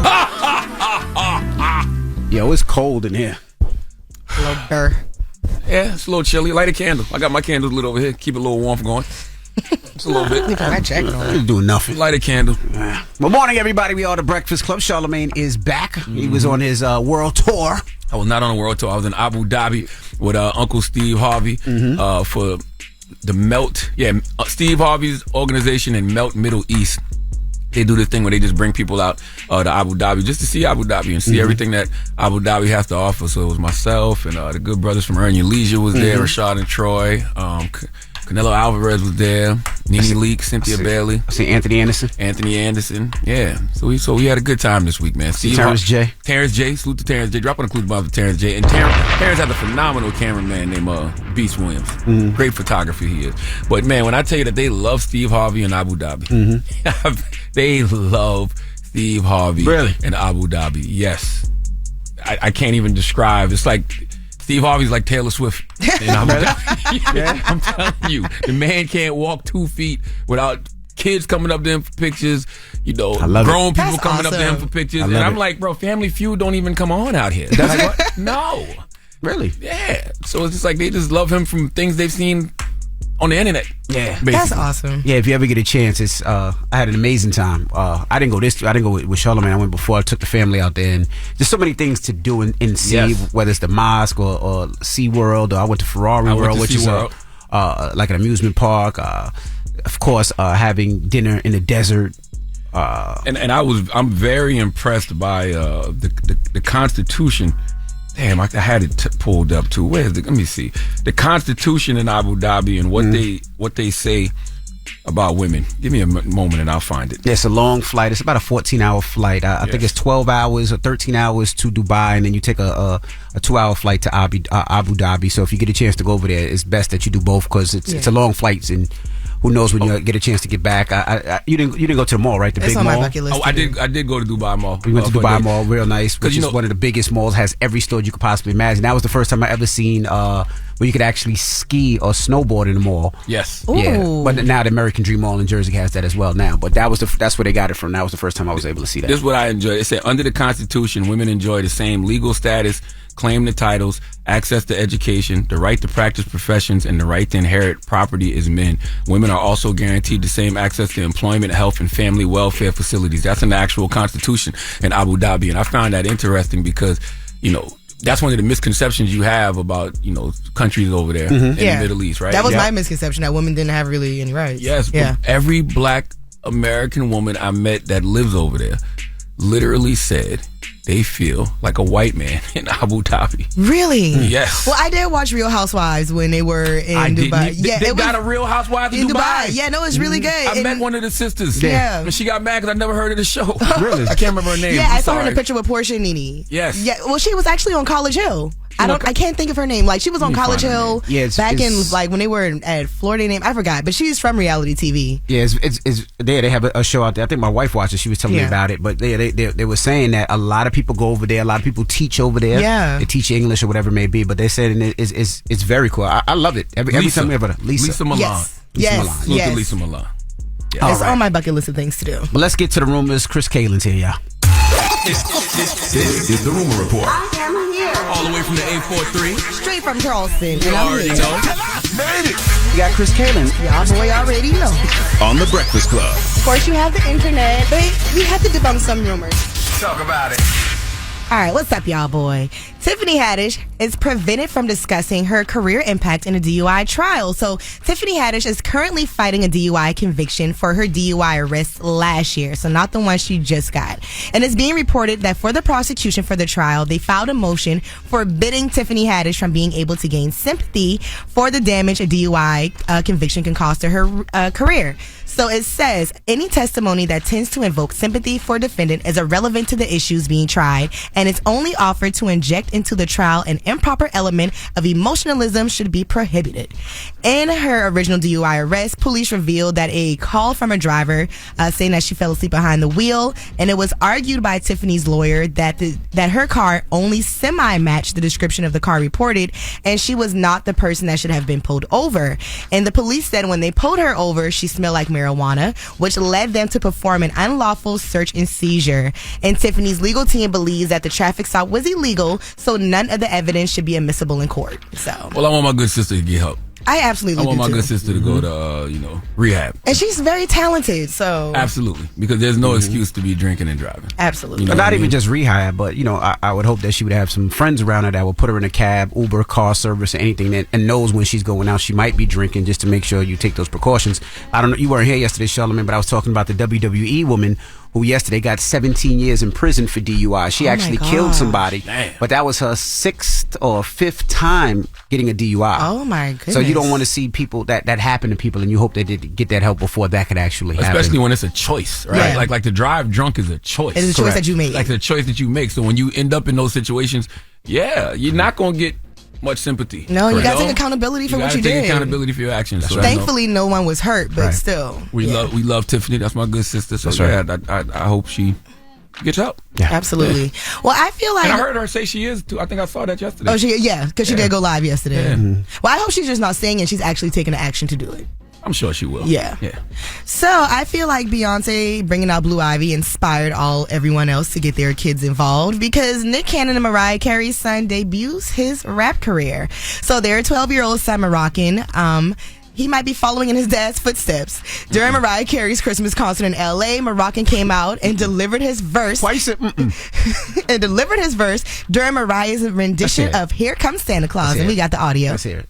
Yo, it's cold in here. A little burr. Yeah, it's a little chilly. Light a candle. I got my candles lit over here. Keep it a little warm going. Just a little bit. He's doing nothing. Light a candle. Well, morning, everybody. We are the Breakfast Club. Charlamagne is back. He was on his world tour. I was not on a world tour. I was in Abu Dhabi with Uncle Steve Harvey for the Melt. Yeah, Steve Harvey's organization in Melt Middle East. They do this thing where they just bring people out to Abu Dhabi just to see Abu Dhabi and see everything that Abu Dhabi has to offer. So it was myself and the good brothers from Earn Your Leisure was there, Rashad and Troy. Canelo Alvarez was there. Nene Leak, Cynthia Bailey. I see Anthony Anderson. Yeah. So we had a good time this week, man. Terrence J. Salute to Terrence J. Drop on the clue bomb to Terrence J. And Terrence has a phenomenal cameraman named Beast Williams. Great photography he is. But man, when I tell you that they love Steve Harvey in Abu Dhabi, they love Steve Harvey in Abu Dhabi. Yes. I can't even describe. It's like Steve Harvey's like Taylor Swift in Abu Dhabi. I'm telling you, the man can't walk 2 feet without kids coming up to him for pictures, grown people coming up to him for pictures. And I'm like, bro, Family Feud don't even come on out here. No. Really? Yeah. So it's just like they just love him from things they've seen on the internet. Yeah. Basically. That's awesome. Yeah, if you ever get a chance, it's I had an amazing time. I didn't go with Charlamagne. I went before. I took the family out there, and there's so many things to do and see, whether it's the mosque or SeaWorld, or I went to Ferrari World, which is like an amusement park. Of course, having dinner in the desert. And I'm very impressed by the Constitution. Damn, I had it pulled up too. Let me see. The Constitution in Abu Dhabi and what they say about women. Give me a moment and I'll find it. Yeah, it's a long flight. It's about a 14-hour flight. I think it's 12 hours or 13 hours to Dubai, and then you take a 2-hour flight to Abu Dhabi. So if you get a chance to go over there, it's best that you do both because it's a long flight, and who knows when you get a chance to get back. You didn't go to the mall, right? The it's big on mall. My bucket list. I did go to Dubai Mall. We went to Dubai Mall, real nice, which is one of the biggest malls. Has every store you could possibly imagine. That was the first time I ever seen where you could actually ski or snowboard in the mall. Yes. Yeah. But now the American Dream Mall in Jersey has that as well now. But that's where they got it from. That was the first time I was able to see that. This is what I enjoyed. It said under the Constitution, women enjoy the same legal status, claim the titles, access to education, the right to practice professions, and the right to inherit property as men. Women are also guaranteed the same access to employment, health, and family welfare facilities. That's in the actual Constitution in Abu Dhabi. And I found that interesting because, that's one of the misconceptions you have about, countries over there in the Middle East, right? That was my misconception, that women didn't have really any rights. Yes, but every black American woman I met that lives over there literally said they feel like a white man in Abu Dhabi. Really? Yes. Well, I did watch Real Housewives when they were in Dubai. They got a Real Housewives in Dubai. Yeah, no, it's really good. I met one of the sisters. Yeah. And she got mad because I never heard of the show. Really? I can't remember her name. Yeah, I saw her in a picture with Portia and Nene. Yes. Yeah. Well, she was actually on College Hill. I can't think of her name. Like, she was on College Hill back in like when they were at Florida name. I forgot, but she's from reality TV. Yeah, they have a show out there. I think my wife watched it. She was telling me about it. But they were saying that a lot of people go over there. A lot of people teach over there. Yeah. They teach English or whatever it may be. But they said it's very cool. I love it. Every time we ever Lisa Milan. Yes. Salute to Lisa Milan. Yeah. It's on my bucket list of things to do. But let's get to the rumors. Kris Kaylin's here, y'all. This is the Rumor Report. I am here. All the way from the 843. Straight from Charleston. You already know. Made it. You got Kris Kaylin. Y'all boy already know. On the Breakfast Club. Of course, you have the internet, but we have to debunk some rumors. Talk about it. All right, what's up, y'all, boy? Tiffany Haddish is prevented from discussing her career impact in a DUI trial. So, Tiffany Haddish is currently fighting a DUI conviction for her DUI arrest last year, so not the one she just got. And it's being reported that for the prosecution for the trial, they filed a motion forbidding Tiffany Haddish from being able to gain sympathy for the damage a DUI conviction can cause to her career. So it says, any testimony that tends to invoke sympathy for a defendant is irrelevant to the issues being tried, and it's only offered to inject into the trial an improper element of emotionalism should be prohibited. In her original DUI arrest, police revealed that a call from a driver saying that she fell asleep behind the wheel, and it was argued by Tiffany's lawyer that her car only semi-matched the description of the car reported, and she was not the person that should have been pulled over. And the police said when they pulled her over, she smelled like marijuana, which led them to perform an unlawful search and seizure. And Tiffany's legal team believes that the traffic stop was illegal, so none of the evidence should be admissible in court. So, well, I want my good sister to get help. I absolutely do. I want my good sister to go to, rehab. And she's very talented, so. Absolutely. Because there's no excuse to be drinking and driving. Absolutely. Not even just rehab, but, I would hope that she would have some friends around her that would put her in a cab, Uber, car service, or anything and knows when she's going out she might be drinking, just to make sure you take those precautions. I don't know, you weren't here yesterday, Charlamagne, but I was talking about the WWE woman who yesterday got 17 years in prison for DUI. She actually killed somebody. Damn. But that was her 6th or 5th time getting a DUI. Oh my goodness. So you don't want to see people that happen to people, and you hope they did get that help before that could actually happen. Especially when it's a choice, right? Yeah. Like to drive drunk is a choice. It is a choice that you make. Like the choice that you make. So when you end up in those situations, you're not going to get much sympathy. No, you got to take accountability for what you did. Take accountability for your actions. So thankfully, no one was hurt, but still. We love Tiffany. That's my good sister. So I hope she gets help. Yeah. Absolutely. Yeah. Well, I feel like. And I heard her say she is too. I think I saw that yesterday. Oh, because she did go live yesterday. Yeah. Mm-hmm. Well, I hope she's just not saying it. She's actually taking the action to do it. I'm sure she will. Yeah. So I feel like Beyonce bringing out Blue Ivy inspired everyone else to get their kids involved, because Nick Cannon and Mariah Carey's son debuts his rap career. So their 12-year-old son Moroccan, he might be following in his dad's footsteps. During Mariah Carey's Christmas concert in L.A., Moroccan came out and delivered his verse. Why you said and delivered his verse during Mariah's rendition of "Here Comes Santa Claus," and we got the audio. Let's hear it.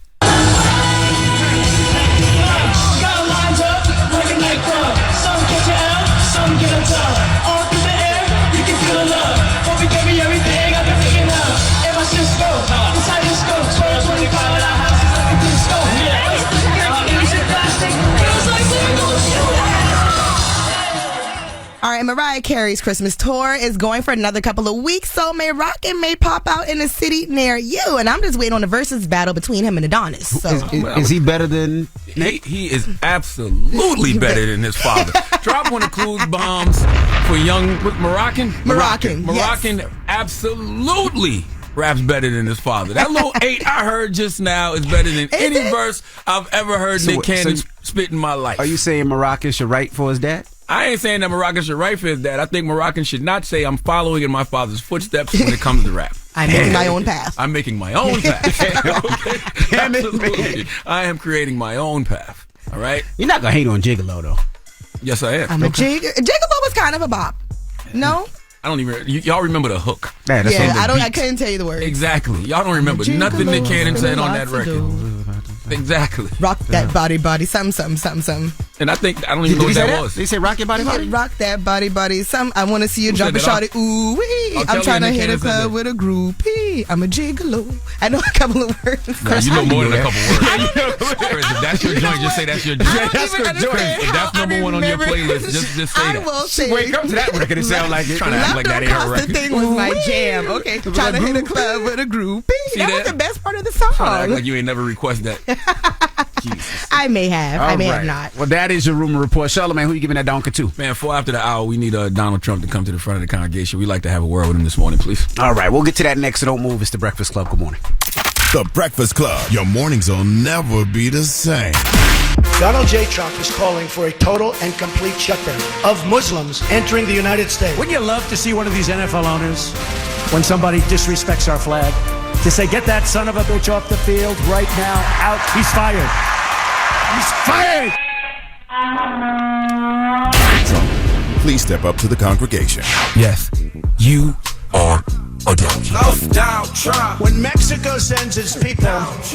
All right, Mariah Carey's Christmas tour is going for another couple of weeks, so Moroccan may pop out in a city near you. And I'm just waiting on the versus battle between him and Adonis. So. Is he better than Nick? He is absolutely better than his father. Drop one of Clues bombs for young Moroccan. Moroccan Absolutely raps better than his father. That little 8 I heard just now is better than any verse I've ever heard Nick Cannon spit in my life. Are you saying Moroccan should write for his dad? I ain't saying that Moroccan should write for his dad. I think Moroccan should not say I'm following in my father's footsteps when it comes to rap. I'm making my own path. I'm making my own path. Absolutely. I am creating my own path. All right? You're not going to hate on Gigolo, though. Yes, I am. Gigolo was kind of a bop. No? I don't even. Y'all remember the hook? Yeah, that's Yeah, I couldn't tell you the words. Exactly. Y'all don't remember nothing that Cannon said on that record. Exactly. Rock that body, something. And I don't even know what that was. Did he say rock your body? Rock that body, some. I want to see you drop a shawty. Ooh wee. I'm trying to hit a club with a groupie. I'm a gigolo. I know a couple of words. No, you know more than a couple words. Chris, if that's your joint, just say that's your joint. Chris, if that's number one on your playlist, just say that. Will say Wait, come to that record. It sound like it. Trying to act like that ain't her record. The thing was my jam. Okay, trying to hit a club with a groupie. That was the best part of the song. Trying to act like you ain't never requested that. Jesus. I may have. I may have not. Well, that is your rumor report. Charlamagne, who you giving that donker to? Man, after the hour, we need Donald Trump to come to the front of the congregation. We'd like to have a word with him this morning, please. All right, we'll get to that next. So don't move. It's the Breakfast Club. Good morning. The Breakfast Club. Your mornings will never be the same. Donald J. Trump is calling for a total and complete shutdown of Muslims entering the United States. Wouldn't you love to see one of these NFL owners, when somebody disrespects our flag, to say, get that son of a bitch off the field right now, out, he's fired. He's fired! Trump, please step up to the congregation. Yes, you are a donk. When Mexico sends its people,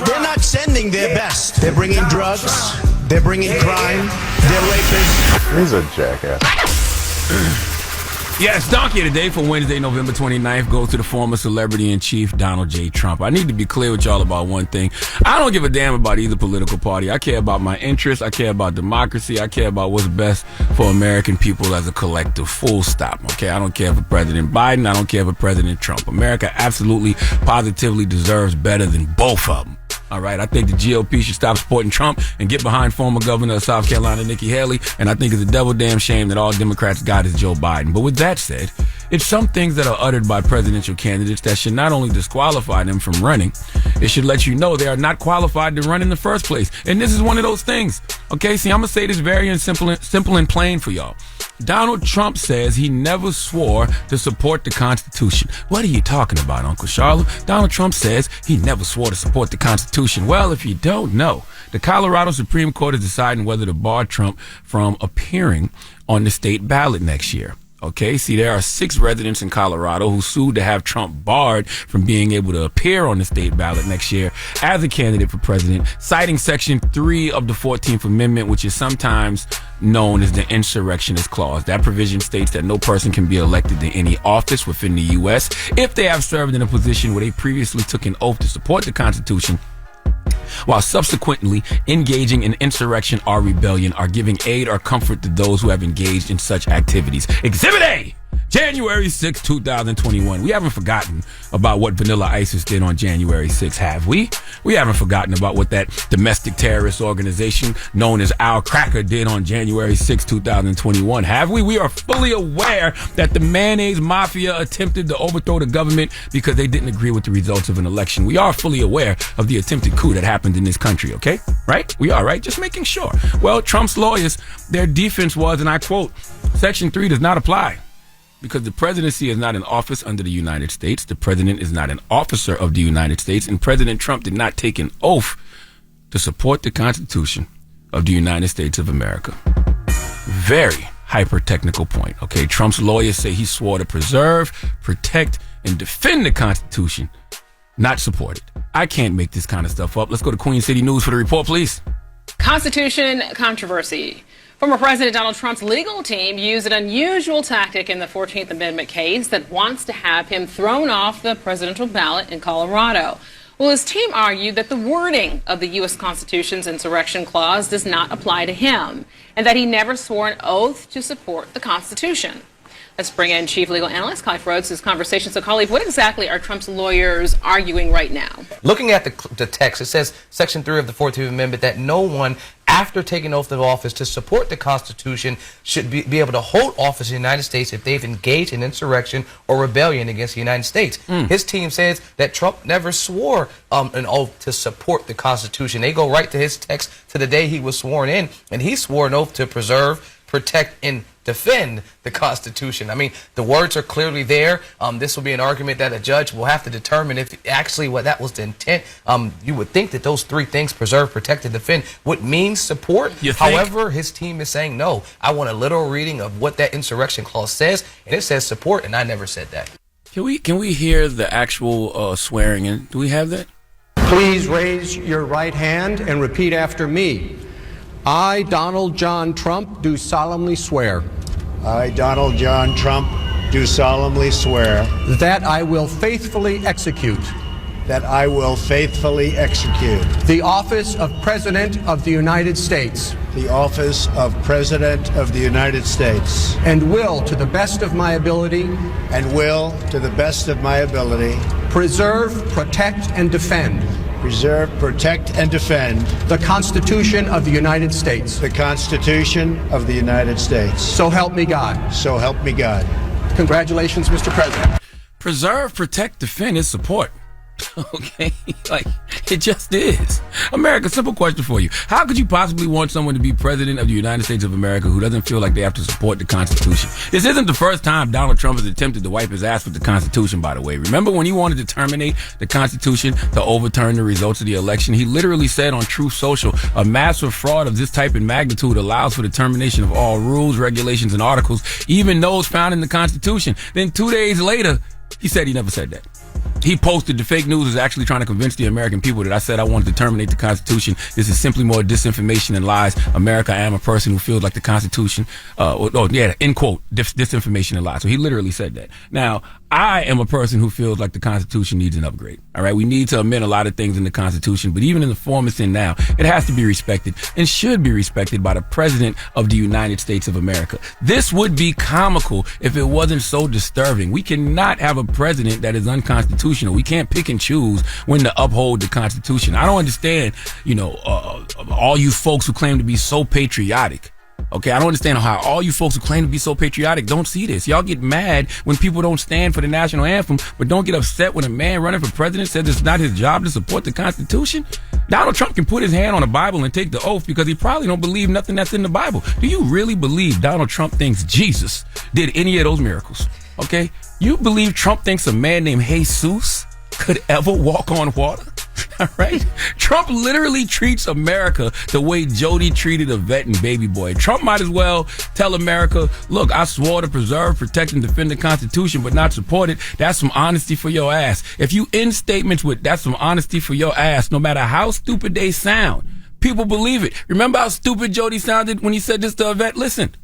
they're not sending their best. They're bringing drugs, they're bringing crime, they're rapists. He's a jackass. Yes, Donkey today for Wednesday, November 29th goes to the former celebrity-in-chief, Donald J. Trump. I need to be clear with y'all about one thing. I don't give a damn about either political party. I care about my interests. I care about democracy. I care about what's best for American people as a collective, full stop. Okay, I don't care for President Biden. I don't care for President Trump. America absolutely, positively deserves better than both of them. All right, I think the GOP should stop supporting Trump and get behind former governor of South Carolina, Nikki Haley. And I think it's a double damn shame that all Democrats got is Joe Biden. But with that said, it's some things that are uttered by presidential candidates that should not only disqualify them from running, it should let you know they are not qualified to run in the first place. And this is one of those things. Okay, see, I'm going to say this very simple and plain for y'all. Donald Trump says he never swore to support the Constitution. What are you talking about, Uncle Charlotte? Donald Trump says he never swore to support the Constitution. Well, if you don't know, the Colorado Supreme Court is deciding whether to bar Trump from appearing on the state ballot next year. Okay, see, there are 6 residents in Colorado who sued to have Trump barred from being able to appear on the state ballot next year as a candidate for president, citing Section 3 of the 14th Amendment, which is sometimes known as the Insurrectionist Clause. That provision states that no person can be elected to any office within the U.S. if they have served in a position where they previously took an oath to support the Constitution, while subsequently engaging in insurrection or rebellion, or giving aid or comfort to those who have engaged in such activities. Exhibit A, January 6, 2021. We haven't forgotten about what Vanilla ISIS did on January 6, have we? We haven't forgotten about what that domestic terrorist organization known as Al Cracker did on January 6, 2021, have we? We are fully aware that the mayonnaise mafia attempted to overthrow the government because they didn't agree with the results of an election. We are fully aware of the attempted coup that happened in this country, okay? Right? We are, right? Just making sure. Well, Trump's lawyers, their defense was, and I quote, Section 3 does not apply, because the presidency is not an office under the United States. The president is not an officer of the United States. And President Trump did not take an oath to support the Constitution of the United States of America. Very hyper-technical point. Okay, Trump's lawyers say he swore to preserve, protect, and defend the Constitution, not support it. I can't make this kind of stuff up. Let's go to Queen City News for the report, please. Constitution controversy. Former President Donald Trump's legal team used an unusual tactic in the 14th Amendment case that wants to have him thrown off the presidential ballot in Colorado. Well, his team argued that the wording of the U.S. Constitution's insurrection clause does not apply to him, and that he never swore an oath to support the Constitution. Let's bring in Chief Legal Analyst Khalif Rhodes' conversation. So, Khalif, what exactly are Trump's lawyers arguing right now? Looking at the text, it says Section 3 of the 14th Amendment that no one, after taking oath of office to support the Constitution, should be able to hold office in the United States if they've engaged in insurrection or rebellion against the United States. His team says that Trump never swore an oath to support the Constitution. They go right to his text to the day he was sworn in, and he swore an oath to preserve, protect, and defend the Constitution. I mean, the words are clearly there. This will be an argument that a judge will have to determine if actually what that was the intent. You would think that those three things, preserve, protect, and defend, would mean support. However, his team is saying, no, I want a literal reading of what that insurrection clause says, and it says support, and I never said that. Can we hear the actual swearing in? Do we have that? Please raise your right hand and repeat after me. I, Donald John Trump, do solemnly swear. I, Donald John Trump, do solemnly swear. That I will faithfully execute. That I will faithfully execute. The office of President of the United States. The office of President of the United States. And will, to the best of my ability. And will, to the best of my ability. Preserve, protect, and defend. Preserve, protect, and defend. The Constitution of the United States. The Constitution of the United States. So help me God. So help me God. Congratulations, Mr. President. Preserve, protect, defend is support. Okay? Like, it just is. America, simple question for you. How could you possibly want someone to be president of the United States of America who doesn't feel like they have to support the Constitution? This isn't the first time Donald Trump has attempted to wipe his ass with the Constitution, by the way. Remember when he wanted to terminate the Constitution to overturn the results of the election? He literally said on Truth Social, a massive fraud of this type and magnitude allows for the termination of all rules, regulations, and articles, even those found in the Constitution. Then 2 days later, he said he never said that. He posted the fake news is actually trying to convince the American people that I said I wanted to terminate the Constitution. This is simply more disinformation and lies. America, I am a person who feels like the Constitution, end quote, disinformation and lies. So he literally said that. Now, I am a person who feels like the Constitution needs an upgrade. All right. We need to amend a lot of things in the Constitution, but even in the form it's in now, it has to be respected and should be respected by the President of the United States of America. This would be comical if it wasn't so disturbing. We cannot have a president that is unconstitutional. We can't pick and choose when to uphold the Constitution. I don't understand, all you folks who claim to be so patriotic. Okay, I don't understand how all you folks who claim to be so patriotic don't see this. Y'all get mad when people don't stand for the national anthem, but don't get upset when a man running for president says it's not his job to support the Constitution. Donald Trump can put his hand on the Bible and take the oath because he probably don't believe nothing that's in the Bible. Do you really believe Donald Trump thinks Jesus did any of those miracles? Okay, you believe Trump thinks a man named Jesus could ever walk on water? All right. Trump literally treats America the way Jody treated Yvette and Baby Boy. Trump might as well tell America, look, I swore to preserve, protect, and defend the Constitution, but not support it. That's some honesty for your ass. If you end statements with that's some honesty for your ass, no matter how stupid they sound, people believe it. Remember how stupid Jody sounded when he said this to Yvette? Listen.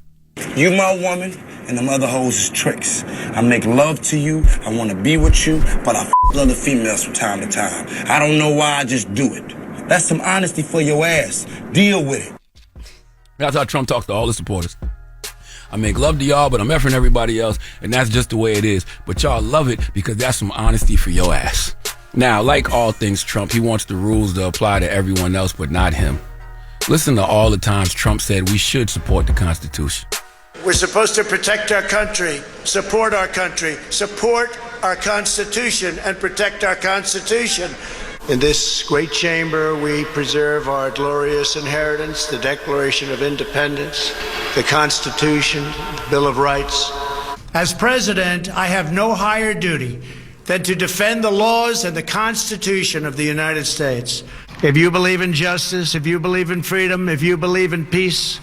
You my woman, and them other hoes is tricks. I make love to you, I want to be with you, but I f*** other females from time to time. I don't know why, I just do it. That's some honesty for your ass. Deal with it. That's how Trump talks to all his supporters. I make love to y'all, but I'm effing everybody else, and that's just the way it is. But y'all love it because that's some honesty for your ass. Now, like all things Trump, he wants the rules to apply to everyone else, but not him. Listen to all the times Trump said we should support the Constitution. We're supposed to protect our country, support our Constitution, and protect our Constitution. In this great chamber, we preserve our glorious inheritance, the Declaration of Independence, the Constitution, the Bill of Rights. As president, I have no higher duty than to defend the laws and the Constitution of the United States. If you believe in justice, if you believe in freedom, if you believe in peace,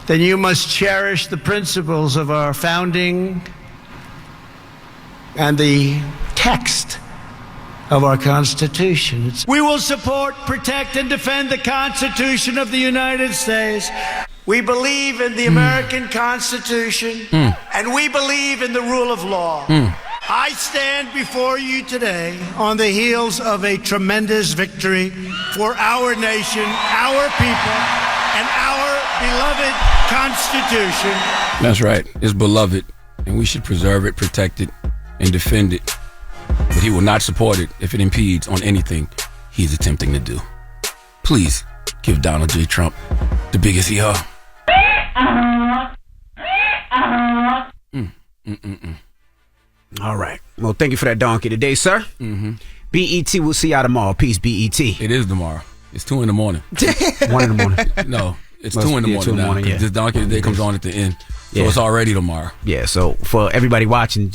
then you must cherish the principles of our founding and the text of our Constitution. We will support, protect, and defend the Constitution of the United States. We believe in the American Constitution, and we believe in the rule of law. I stand before you today on the heels of a tremendous victory for our nation, our people, and our beloved Constitution. That's right. It's beloved, and we should preserve it, protect it, and defend it. But he will not support it if it impedes on anything he's attempting to do. Please give Donald J. Trump the biggest ER. All right. Well, thank you for that donkey today, sir. BET, we'll see y'all tomorrow. Peace, BET. It is tomorrow. It's 2 a.m. 1 a.m. No, it's 2 a.m. now. Yeah. This donkey today comes on at the end. So it's already tomorrow. Yeah, so for everybody watching,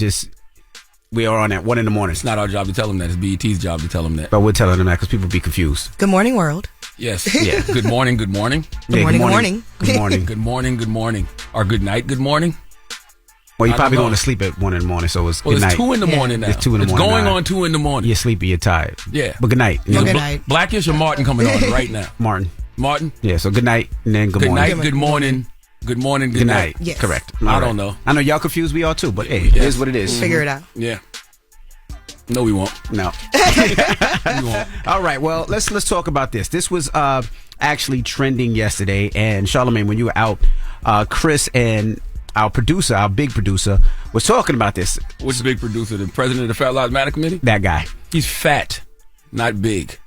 we are on at 1 a.m. It's not our job to tell them that. It's BET's job to tell them that. But we're telling them that because people be confused. Good morning, world. Yes. Yeah. Good morning. Good morning. Good morning. Good morning. Good morning. Good morning. Good morning. Or good night. Good morning. Well, you're probably going to sleep at 1 a.m, so it's good it's night. 2 a.m. now. It's 2 a.m. It's going on 2 a.m. You're sleepy, you're tired. Yeah. But good night. Good night. Blackish or Martin coming on right now? Martin. Martin? Yeah, so good night and then good morning. Good night, good morning. Good morning, good night. Yes. Correct. I don't know. I know y'all confused, we are too, but hey, it is what it is. Figure it out. Yeah. No, we won't. No. We won't. All right, well, let's talk about this. This was actually trending yesterday, and Charlamagne, when you were out, Kris and our producer, our big producer, was talking about this. Which big producer? The president of the Fat Lives Matter Committee? That guy. He's fat, not big.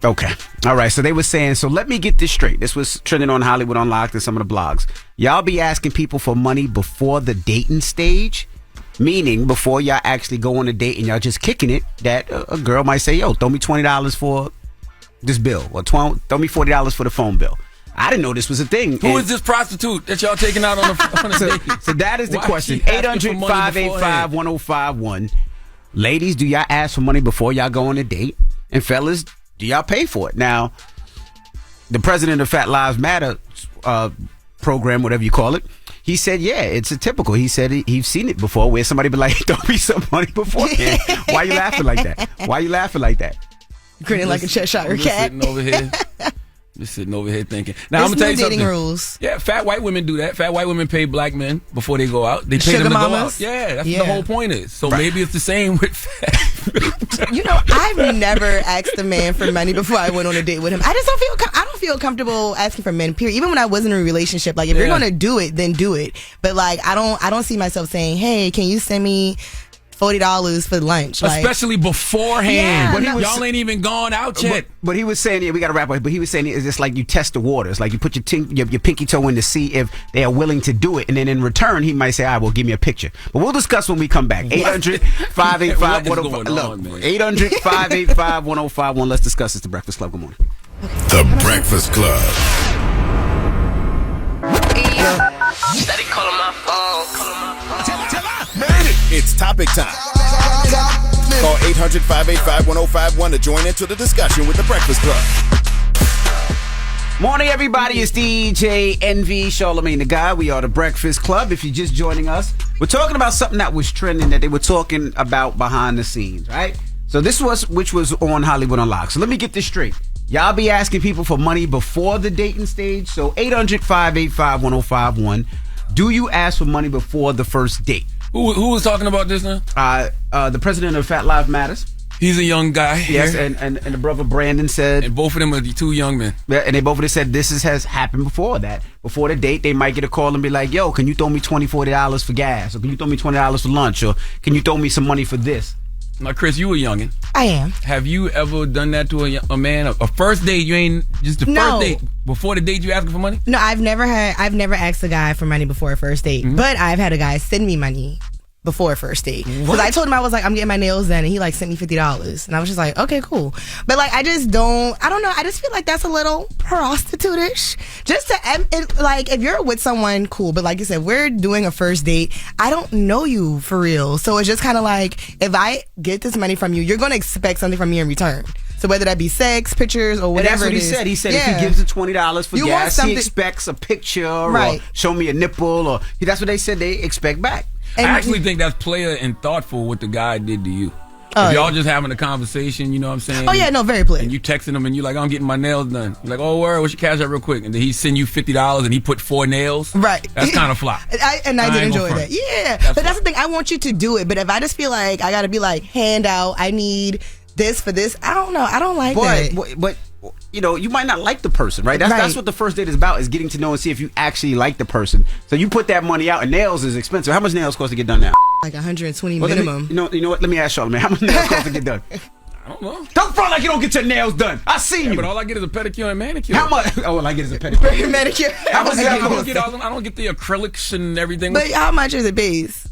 Okay. All right. So they were saying, so let me get this straight. This was trending on Hollywood Unlocked and some of the blogs. Y'all be asking people for money before the dating stage? Meaning before y'all actually go on a date and y'all just kicking it, that a girl might say, yo, throw me $20 for this bill, or throw me $40 for the phone bill. I didn't know this was a thing. Who is this prostitute that y'all taking out on a date? So that is the question. 800-585-1051. Ladies, do y'all ask for money before y'all go on a date? And fellas, do y'all pay for it? Now, the president of Fat Lives Matter program, whatever you call it, he said, yeah, it's a typical. He said he's seen it before where somebody be like, throw me some money beforehand. Why you laughing like that? Why you laughing like that? Grinning like a Cheshire cat. Just sitting over here thinking. Now, I'm going to tell you something. Rules. Yeah, fat white women do that. Fat white women pay black men before they go out. They pay Sugar them to mamas? go out. Yeah, that's what the whole point is. So maybe it's the same with fat. You know, I've never asked a man for money before I went on a date with him. I just don't feel I don't feel comfortable asking for men, period. Even when I wasn't in a relationship, like if you're going to do it, then do it. But like I don't see myself saying, "Hey, can you send me $40 for lunch?" Especially beforehand. Yeah, But y'all ain't even gone out yet. But he was saying, we got to wrap up. But he was saying it's just like you test the waters. Like you put your pinky toe in to see if they are willing to do it. And then in return, he might say, all right, well, give me a picture. But we'll discuss when we come back. 800-585-1051. Let's discuss. It's The Breakfast Club. Good morning. The Breakfast Club. Steady calling my phone. It's topic time. Call 800-585-1051 to join into the discussion with The Breakfast Club. Morning, everybody. It's DJ Envy, Charlamagne the Guy. We are The Breakfast Club. If you're just joining us, we're talking about something that was trending that they were talking about behind the scenes, right? So which was on Hollywood Unlocked. So let me get this straight. Y'all be asking people for money before the dating stage. So 800-585-1051. Do you ask for money before the first date? Who was talking about this now? The president of Fat Lives Matters. He's a young guy. Yes, and the brother Brandon said. And both of them are the two young men. Yeah, and they both of them said this has happened before that. Before the date, they might get a call and be like, yo, can you throw me $20, $40 for gas? Or can you throw me $20 for lunch? Or can you throw me some money for this? Now, Kris, you a youngin'. I am. Have you ever done that to a man? A first date, you ain't just the first date. Before the date, you asking for money? No, I've never asked a guy for money before a first date. Mm-hmm. But I've had a guy send me money before a first date. Because I told him, I was like, I'm getting my nails done, and he like sent me $50. And I was just like, okay, cool. But like, I don't know. I just feel like that's a little prostitute-ish. Just to, like, if you're with someone, cool. But like you said, we're doing a first date. I don't know you for real. So it's just kind of like, if I get this money from you, you're going to expect something from me in return. So whether that be sex, pictures, or whatever. And that's what he said. He said if he gives the $20 for gas, he expects a picture or show me a nipple. Or that's what they said they expect back. I actually think that's player and thoughtful what the guy did to you. If y'all just having a conversation, you know what I'm saying? Oh, yeah, no, very player. And you texting him and you like, I'm getting my nails done. You're like, oh, word, what's your cash out real quick? And then he send you $50 and he put 4 nails. Right. That's kind of flop. I did enjoy that. Yeah. That's the thing. I want you to do it. But if I just feel like I got to be like, hand out, I need this for this, I don't know. I don't like that. But you know, you might not like the person, right? That's what the first date is about, is getting to know and see if you actually like the person. So you put that money out, and nails is expensive. How much nails cost to get done now? Like 120 minimum. You know what? Let me ask Charlamagne. How much nails cost to get done? I don't know. Don't front like you don't get your nails done. I seen you. But all I get is a pedicure and manicure. How much? Oh, all I get is a pedicure. Manicure. How much? I don't get the acrylics and everything. But how much is it base?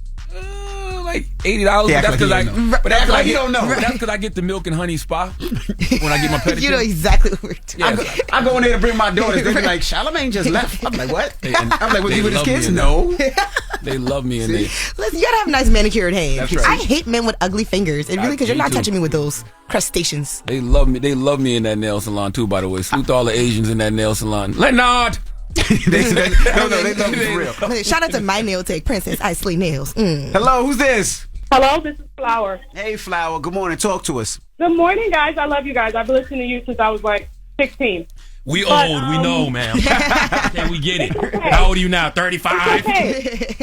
like $80. Yeah, That's because he don't know. That's because I get the milk and honey spa when I get my pedicure. You know exactly what we're doing. Yeah. I go in there to bring my daughters. They be like, Charlamagne just left. I'm like, what? I'm like, was he with his kids? No. They love me in there. Listen, you gotta have nice manicured hands. That's right. I hate men with ugly fingers. And really, because you're not touching me with those crustaceans. They love me. They love me in that nail salon too. By the way, salute to all the Asians in that nail salon. Leonard. they love me for real. Shout out to my nail tech, Princess Isley Nails. Hello, who's this? Hello, this is Flower. Hey, Flower. Good morning. Talk to us. Good morning, guys. I love you guys. I've been listening to you since I was like 16. We old. We know, ma'am. Okay, we get it. Okay. How old are you now? 35? Okay.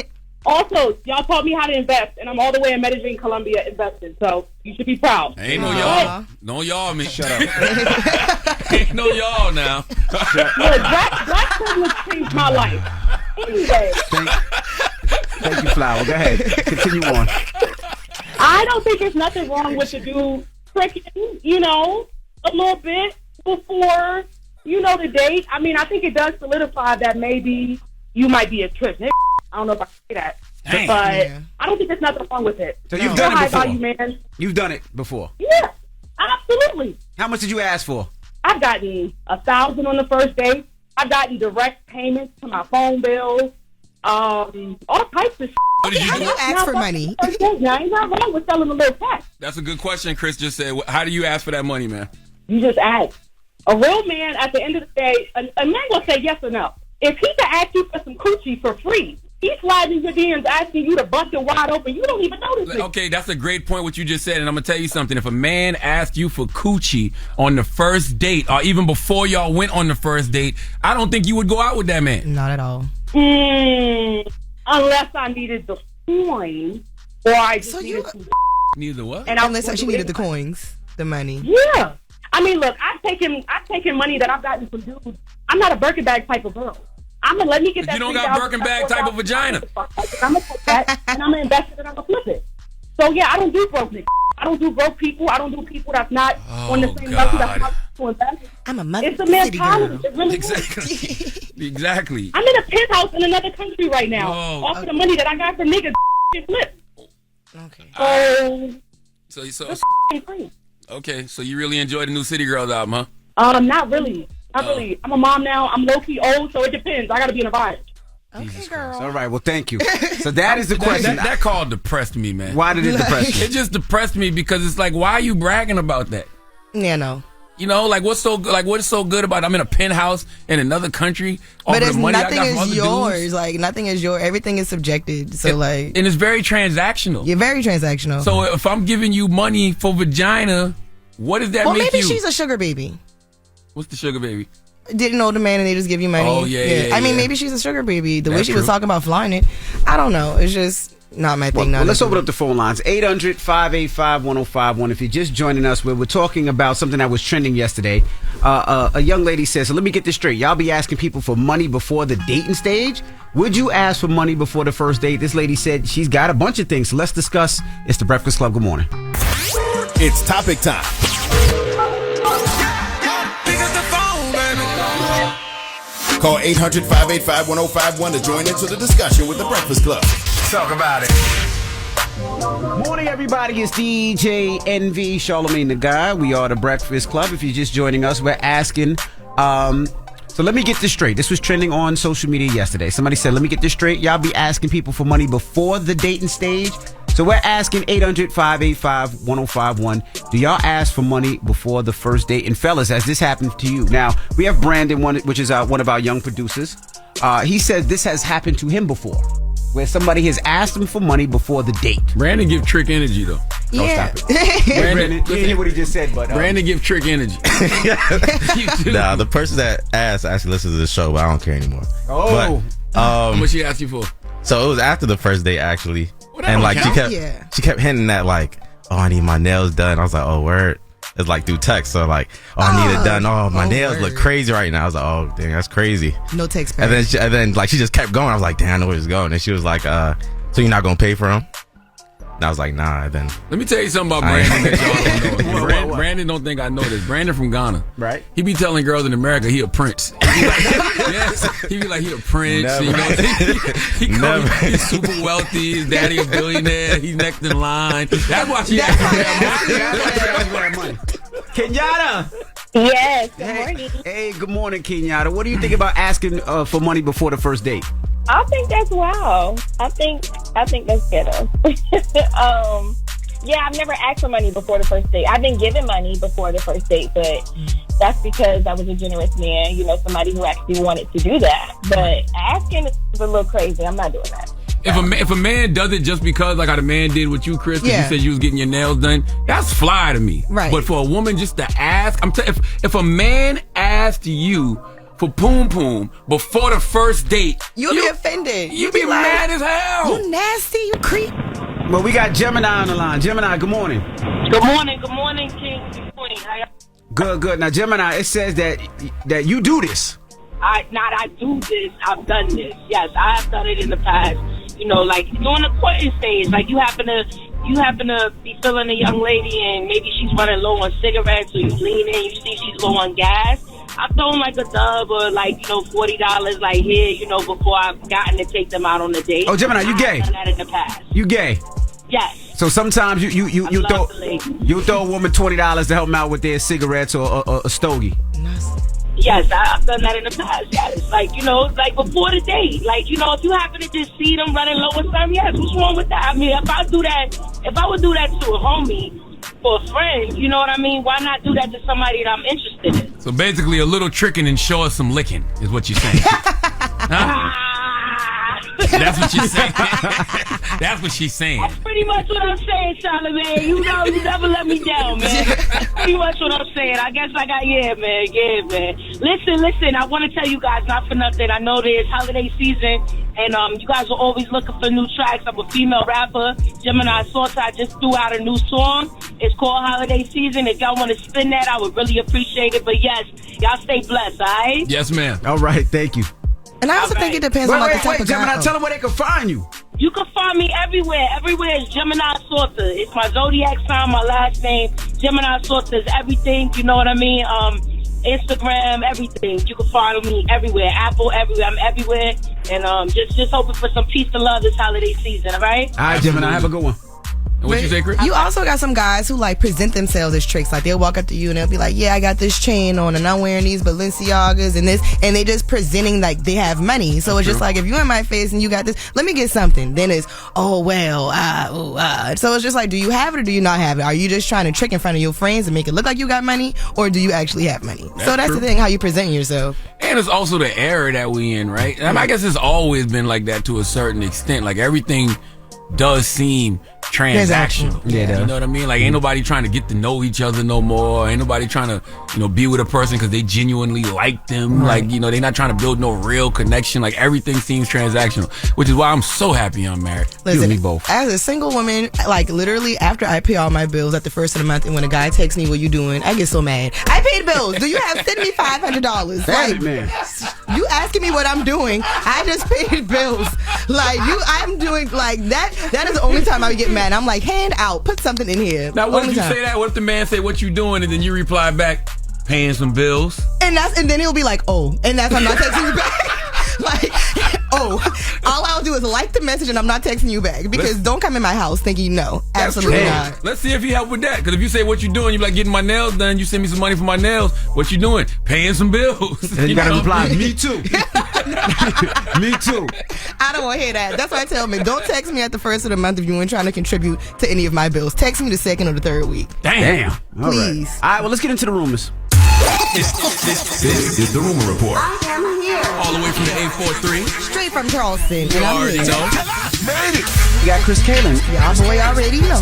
Also, y'all taught me how to invest, and I'm all the way in Medellin, Colombia, investing. So you should be proud. Ain't no y'all. No y'all, me. Shut up. Ain't no y'all now. Look, black privilege changed my life. Anyway. Thank you, Flower. Go ahead. Continue on. I don't think there's nothing wrong with the dude tricking, a little bit before, the date. I mean, I think it does solidify that maybe you might be a trick. I don't know if I can say that. Dang. But I don't think there's nothing wrong with it. So you've done it before? Value, man. You've done it before? Yeah, absolutely. How much did you ask for? I've gotten $1,000 on the first date. I've gotten direct payments to my phone bills. All types of shit. How do you ask for money? Now, ain't nothing wrong with selling a little cash. That's a good question. Chris just said, how do you ask for that money, man? You just ask. A real man, at the end of the day, a man will say yes or no. If he can ask you for some coochie for free, he's sliding your DMs asking you to bust it wide open. You don't even notice it. Okay, that's a great point what you just said, and I'm going to tell you something. If a man asked you for coochie on the first date, or even before y'all went on the first date, I don't think you would go out with that man. Not at all. Unless I needed the coin, or I just needed some. Neither what? And unless she needed the coins, the money. Yeah. I mean, look, I've taken money that I've gotten from dudes. I'm not a Birkin bag type of girl. Let me get that. You don't got Birkin bag type of vagina. I'm gonna take that and I'm gonna invest it and I'm gonna flip it. So yeah, I don't do broke niggas. I don't do broke people. I don't do people that's not on the same level that's not to invest. I'm a mother. It's a mentality. It really Exactly. I'm in a penthouse in another country right now. Off of the money that I got from niggas flip. Okay. So okay, so you really enjoyed the new City Girls album, huh? Not really. Not really. I'm a mom now. I'm low-key old, so it depends. I got to be in a vibe. Okay, girl. All right, well, thank you. So that is the question. That call depressed me, man. Why did it depress you? It just depressed me because it's like, why are you bragging about that? Yeah, no. What's so good about it? I'm in a penthouse in another country. But it's money nothing I got from is other yours. dudes. Like nothing is yours. Everything is subjected. So and it's very transactional. You're very transactional. So if I'm giving you money for vagina, what does that make you? Well, maybe she's a sugar baby. What's the sugar baby? Didn't know the man and they just give you money. Oh, yeah. I mean, maybe she's a sugar baby. The way That's she was true. talking about flying it, I don't know. It's just not my thing. Well, let's open up the phone lines. 800-585-1051. If you're just joining us, we're talking about something that was trending yesterday. A young lady says, so let me get this straight. Y'all be asking people for money before the dating stage? Would you ask for money before the first date? This lady said she's got a bunch of things. So let's discuss. It's the Breakfast Club. Good morning. It's topic time. Call 800-585-1051 to join into the discussion with the Breakfast Club. Talk about it. Morning, everybody. It's DJ NV, Charlamagne the Guy. We are the Breakfast Club. If you're just joining us, we're asking. So let me get this straight. This was trending on social media yesterday. Somebody said, let me get this straight. Y'all be asking people for money before the dating stage. So we're asking 800-585-1051. Do y'all ask for money before the first date? And fellas, has this happened to you? Now, we have Brandon, which is one of our young producers. He says this has happened to him before, where somebody has asked him for money before the date. Brandon give trick energy, though. Yeah. Don't stop it. Brandon, you didn't hear what he just said, but... Brandon give trick energy. Nah, the person that asked actually listens to the show, but I don't care anymore. Oh. But, how much she asked you for? So it was after the first date, actually. Well, and like count. she kept hinting that like, oh, I need my nails done. I was like, oh, word. It's like through text. So like, oh, I need it done. Oh, my nails word. look crazy right now. I was like, oh, dang, that's crazy. No text And back. then like she just kept going. I was like, damn, I know where it's going. And she was like, so you're not gonna pay for them? And I was like, nah. Then let me tell you something about Brandon that y'all don't know. Brandon don't think I know this. Brandon from Ghana. Right. He be telling girls in America he a prince. He be like he a prince. Never. You know, he's super wealthy. His daddy a billionaire. He's next in line. That's why she asked that money. Kenyatta. Yes. Good morning. Hey, good morning, Kenyatta. What do you think about asking for money before the first date? I think that's wow. I think that's ghetto. Yeah, I've never asked for money before the first date. I've been given money before the first date, but that's because I was a generous man, you know, somebody who actually wanted to do that. But asking is a little crazy. I'm not doing that. If a man does it just because, like how the man did with you, Kris, because you said you was getting your nails done, that's fly to me. Right. But for a woman just to ask, if a man asked you for poom poom before the first date, You'll be offended. You'd be like, mad as hell. You nasty, you creep. Well, we got Gemini on the line. Gemini, good morning. Good morning, King and Queen. How y'all? Good. Now, Gemini, it says that you do this. I do this. I've done this. Yes, I have done it in the past. You know, like during the courting stage, like you happen to be feeling a young lady and maybe she's running low on cigarettes, so you lean in, you see she's low on gas. I've thrown like a dub or like, you know, $40 like here, you know, before I've gotten to take them out on a date. Oh, Gemini, you gay? I've done that in the past. You gay? Yes. So sometimes you throw a woman $20 to help them out with their cigarettes or a stogie. Yes, I've done that in the past. Yes, like, you know, like before the date. Like, you know, if you happen to just see them running low or something, yes, what's wrong with that? I mean, if I would do that to a homie for a friend, you know what I mean? Why not do that to somebody that I'm interested in? So basically, a little tricking and show us some licking is what you're saying. Huh? That's what you're saying. That's what she's saying. That's pretty much what I'm saying, Charlamagne. You know, you never let me down, man. That's pretty much what I'm saying. I guess I got, yeah, man. Listen, I want to tell you guys, not for nothing. I know there's holiday season, and you guys are always looking for new tracks. I'm a female rapper. Gemini Sauce, I just threw out a new song. It's called Holiday Season. If y'all want to spin that, I would really appreciate it. But yes, y'all stay blessed, all right? Yes, ma'am. All right, thank you. And I also think it depends on like the type of Gemini, guy. tell them where they can find you. You can find me everywhere. Everywhere is Gemini Saucer. It's my zodiac sign, my last name. Gemini Saucer is everything. You know what I mean? Instagram, everything. You can find me everywhere. Apple, everywhere. I'm everywhere. And just hoping for some peace and love this holiday season. All right? All right, Gemini, have a good one. And what you say, Kris? You also got some guys who like present themselves as tricks. Like they'll walk up to you and they'll be like, "Yeah, I got this chain on and I'm wearing these Balenciagas and this," and they just presenting like they have money. So it's just like, if you in my face and you got this, let me get something. Then it's, oh well, So it's just like, do you have it or do you not have it? Are you just trying to trick in front of your friends and make it look like you got money, or do you actually have money? That's the thing, how you present yourself. And it's also the era that we in, right? I guess it's always been like that to a certain extent. Like everything does seem transactional. Yeah, you know what I mean? Like ain't nobody trying to get to know each other no more. Ain't nobody trying to, you know, be with a person because they genuinely like them. Right. Like, you know, they not trying to build no real connection. Like everything seems transactional, which is why I'm so happy I'm married. Listen, you and me both. As a single woman, like literally after I pay all my bills at the first of the month, and when a guy texts me, "What you doing?" I get so mad. I paid bills. Do you have $7,500? Like, man. You asking me what I'm doing? I just paid bills. Like I'm doing like that. That is the only time I would get mad. I'm like, hand out, put something in here. Now, what if you say that? What if the man say, "What you doing?" and then you reply back, "Paying some bills." And then he'll be like, "Oh," and that's I'm not texting you back. Like, oh, all I'll do is like the message and I'm not texting you back because don't come in my house thinking no, absolutely not. Let's see if he help with that. Because if you say, "What you doing?" you be like, "Getting my nails done." You send me some money for my nails. What you doing? Paying some bills. And you gotta reply, "Me too." Me too. I don't want to hear that. That's why I tell men, don't text me at the first of the month if you ain't trying to contribute to any of my bills. Text me the second or the third week. Damn. Please. All right, well, let's get into the rumors. This is the Rumor Report. I am here. All the way from the 843. Straight from Charleston. You and I'm already here. know. You got Kris, Kaylin. Y'all boy already know.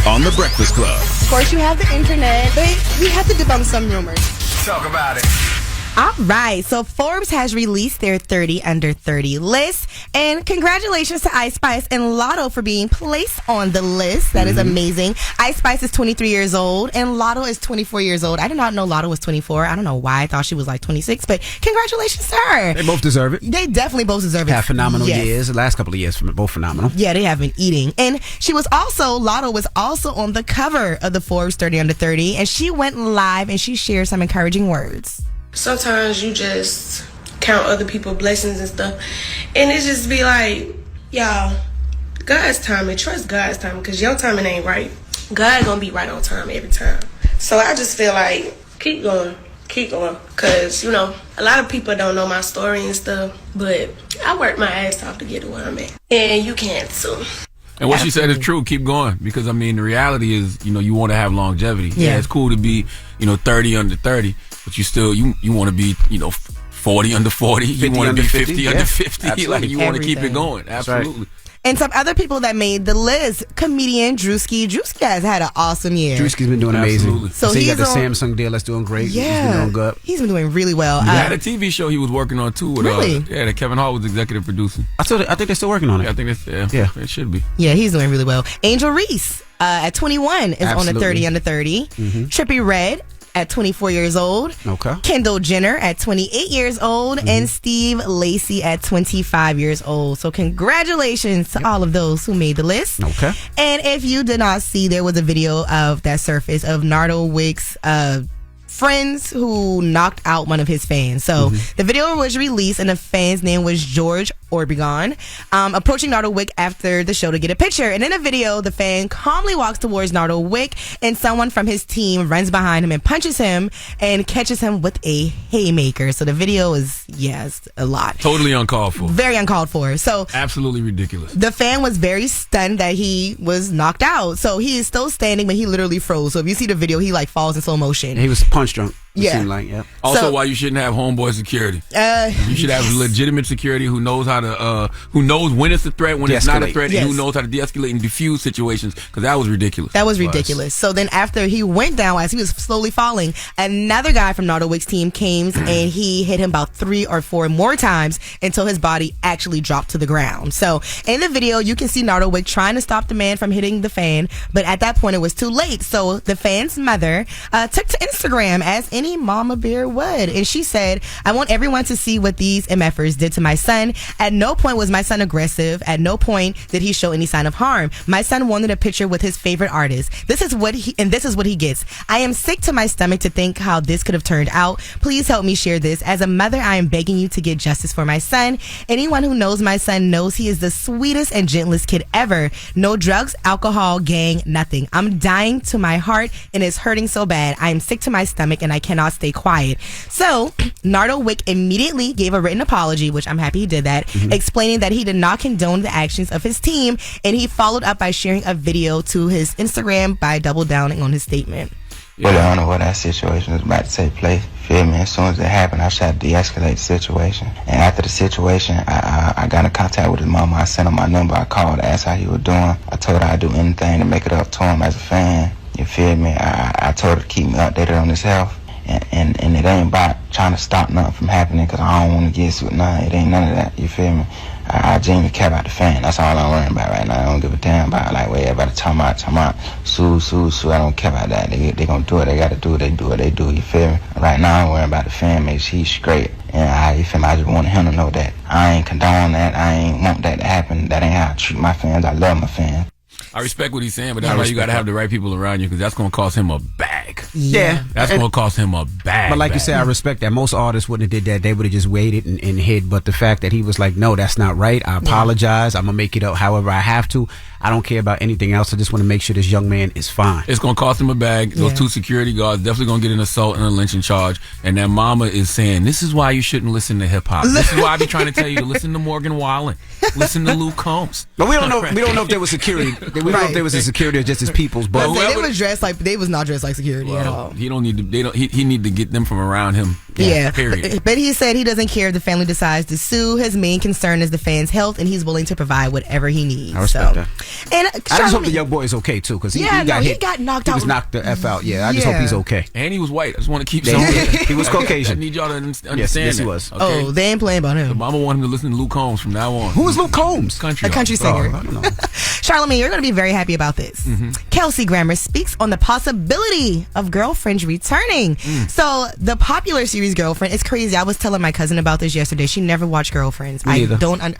On the Breakfast Club. Of course, you have the internet, but we have to debunk some rumors. Talk about it. All right, so Forbes has released their 30 under 30 list, and congratulations to Ice Spice and Lotto for being placed on the list. That is amazing. Ice Spice is 23 years old, and Lotto is 24 years old. I did not know Lotto was 24. I don't know why I thought she was like 26, but congratulations to her. They both deserve it. They definitely both deserve it. Have phenomenal Yes. years. The last couple of years, both phenomenal. Yeah, they have been eating. And Lotto was also on the cover of the Forbes 30 under 30, and she went live and she shared some encouraging words. Sometimes you just count other people's blessings and stuff, and it just be like, y'all, God's timing, trust God's timing, because your timing ain't right. God gonna be right on time every time. So I just feel like, keep going, because, you know, a lot of people don't know my story and stuff, but I worked my ass off to get to where I'm at, and you can too. And what she said is true. Keep going, because I mean the reality is, you know, you want to have longevity. Yeah, it's cool to be, you know, 30 under 30, but you still you want to be, you know, 40 under 40. You want to be 50 under 50. Absolutely. Like you want to keep it going. Absolutely. Right. And some other people that made the list, comedian Drewski. Drewski has had an awesome year. Drewski's been doing amazing. So he he's got the on, Samsung deal that's doing great. Yeah, he's been doing good. He's been doing really well. He had a TV show he was working on too. With, Really? That Kevin Hart was executive producing. I think they're still working on it. Yeah, I think that's it should be. Yeah, he's doing really well. Angel Reese at 21 is on the 30 under 30. Trippie Redd at 24 years old. Okay. Kendall Jenner at 28 years old. And Steve Lacy at 25 years old. So congratulations to all of those who made the list. Okay. And if you did not see, there was a video of that surface of Nardo Wick's friends who knocked out one of his fans. So the video was released, and the fan's name was George Orbigon, approaching Nardo Wick after the show to get a picture. And in the video, the fan calmly walks towards Nardo Wick, and someone from his team runs behind him and punches him and catches him with a haymaker. So the video is, it's a lot. Totally uncalled for. Very uncalled for. So absolutely ridiculous. The fan was very stunned that he was knocked out. So he is still standing, but he literally froze. So if you see the video, he like falls in slow motion. He was punch drunk. Yeah. Also, why you shouldn't have homeboy security. You should have legitimate security who knows how to, who knows when it's a threat, when it's not a threat, and who knows how to de-escalate and defuse situations. Because that was ridiculous. That was ridiculous. So then, after he went down, as he was slowly falling, another guy from Nardo Wick's team came and he hit him about 3 or 4 more times until his body actually dropped to the ground. So in the video, you can see Nardo Wick trying to stop the man from hitting the fan, but at that point, it was too late. So the fan's mother took to Instagram, as any mama bear would, and she said, "I want everyone to see what these MFers did to my son. At no point was my son aggressive. At no point did he show any sign of harm. My son wanted a picture with his favorite artist. This is what he gets. I am sick to my stomach to think how this could have turned out. Please help me share this. As a mother, I am begging you to get justice for my son. Anyone who knows my son knows he is the sweetest and gentlest kid ever. No drugs, alcohol, gang, nothing. I'm dying to my heart and it's hurting so bad. I am sick to my stomach and I cannot stay quiet." So Nardo Wick immediately gave a written apology, which I'm happy he did that, explaining that he did not condone the actions of his team, and he followed up by sharing a video to his Instagram by double downing on his statement. Really, I don't know what that situation was about to take place. Feel me? As soon as it happened, I tried to de-escalate the situation. And after the situation, I got in contact with his mama. I sent him my number. I called, asked how he was doing. I told her I'd do anything to make it up to him as a fan. You feel me? I told her to keep me updated on his health. And it ain't about trying to stop nothing from happening, because I don't want to get with nothing. It ain't none of that. You feel me? I genuinely care about the fan. That's all I'm worrying about right now. I don't give a damn about like what everybody talking about. Sue. I don't care about that. They gonna do it. They gotta do it. They do what they do. You feel me? Right now I'm worrying about the fan. Make sure he's straight. And you feel me? I just want him to know that I ain't condone that. I ain't want that to happen. That ain't how I treat my fans. I love my fans. I respect what he's saying, but that's why you got to have the right people around you, because that's going to cost him a bag. Yeah. That's going to cost him a bag. But like you said, I respect that. Most artists wouldn't have did that. They would have just waited and hid. But the fact that he was like, no, that's not right. I apologize. I'm going to make it up however I have to. I don't care about anything else. I just want to make sure this young man is fine. It's going to cost him a bag. Those 2 security guards definitely going to get an assault and a lynching charge. And that mama is saying, this is why you shouldn't listen to hip hop. This is why I be trying to tell you to listen to Morgan Wallen. Listen to Luke Combs. But we don't know. We don't know if there was security. We don't know if there was a security or just his people's. But they was dressed like they was not dressed like security at all. He don't need to. He need to get them from around him Yeah. Period. But he said he doesn't care if the family decides to sue. His main concern is the fans' health, and he's willing to provide whatever he needs. I respect that. And I just hope the young boy is okay too, because he got hit. He got knocked He out. was knocked the F out. Yeah, I just hope he's okay. And he was white. I just want to keep Yeah, saying that. he was Caucasian. I need y'all to understand Yes, that. he was. Okay? Oh, they ain't playing about him. The mama want him to listen to Luke Combs from now on. Who is Luke Combs? Country A country artist. singer. I don't know. Charlamagne, you're going to be very happy about this. Kelsey Grammer speaks on the possibility of Girlfriends returning. So the popular series Girlfriend, it's crazy. I was telling my cousin about this yesterday. She never watched Girlfriends. Me either. I don't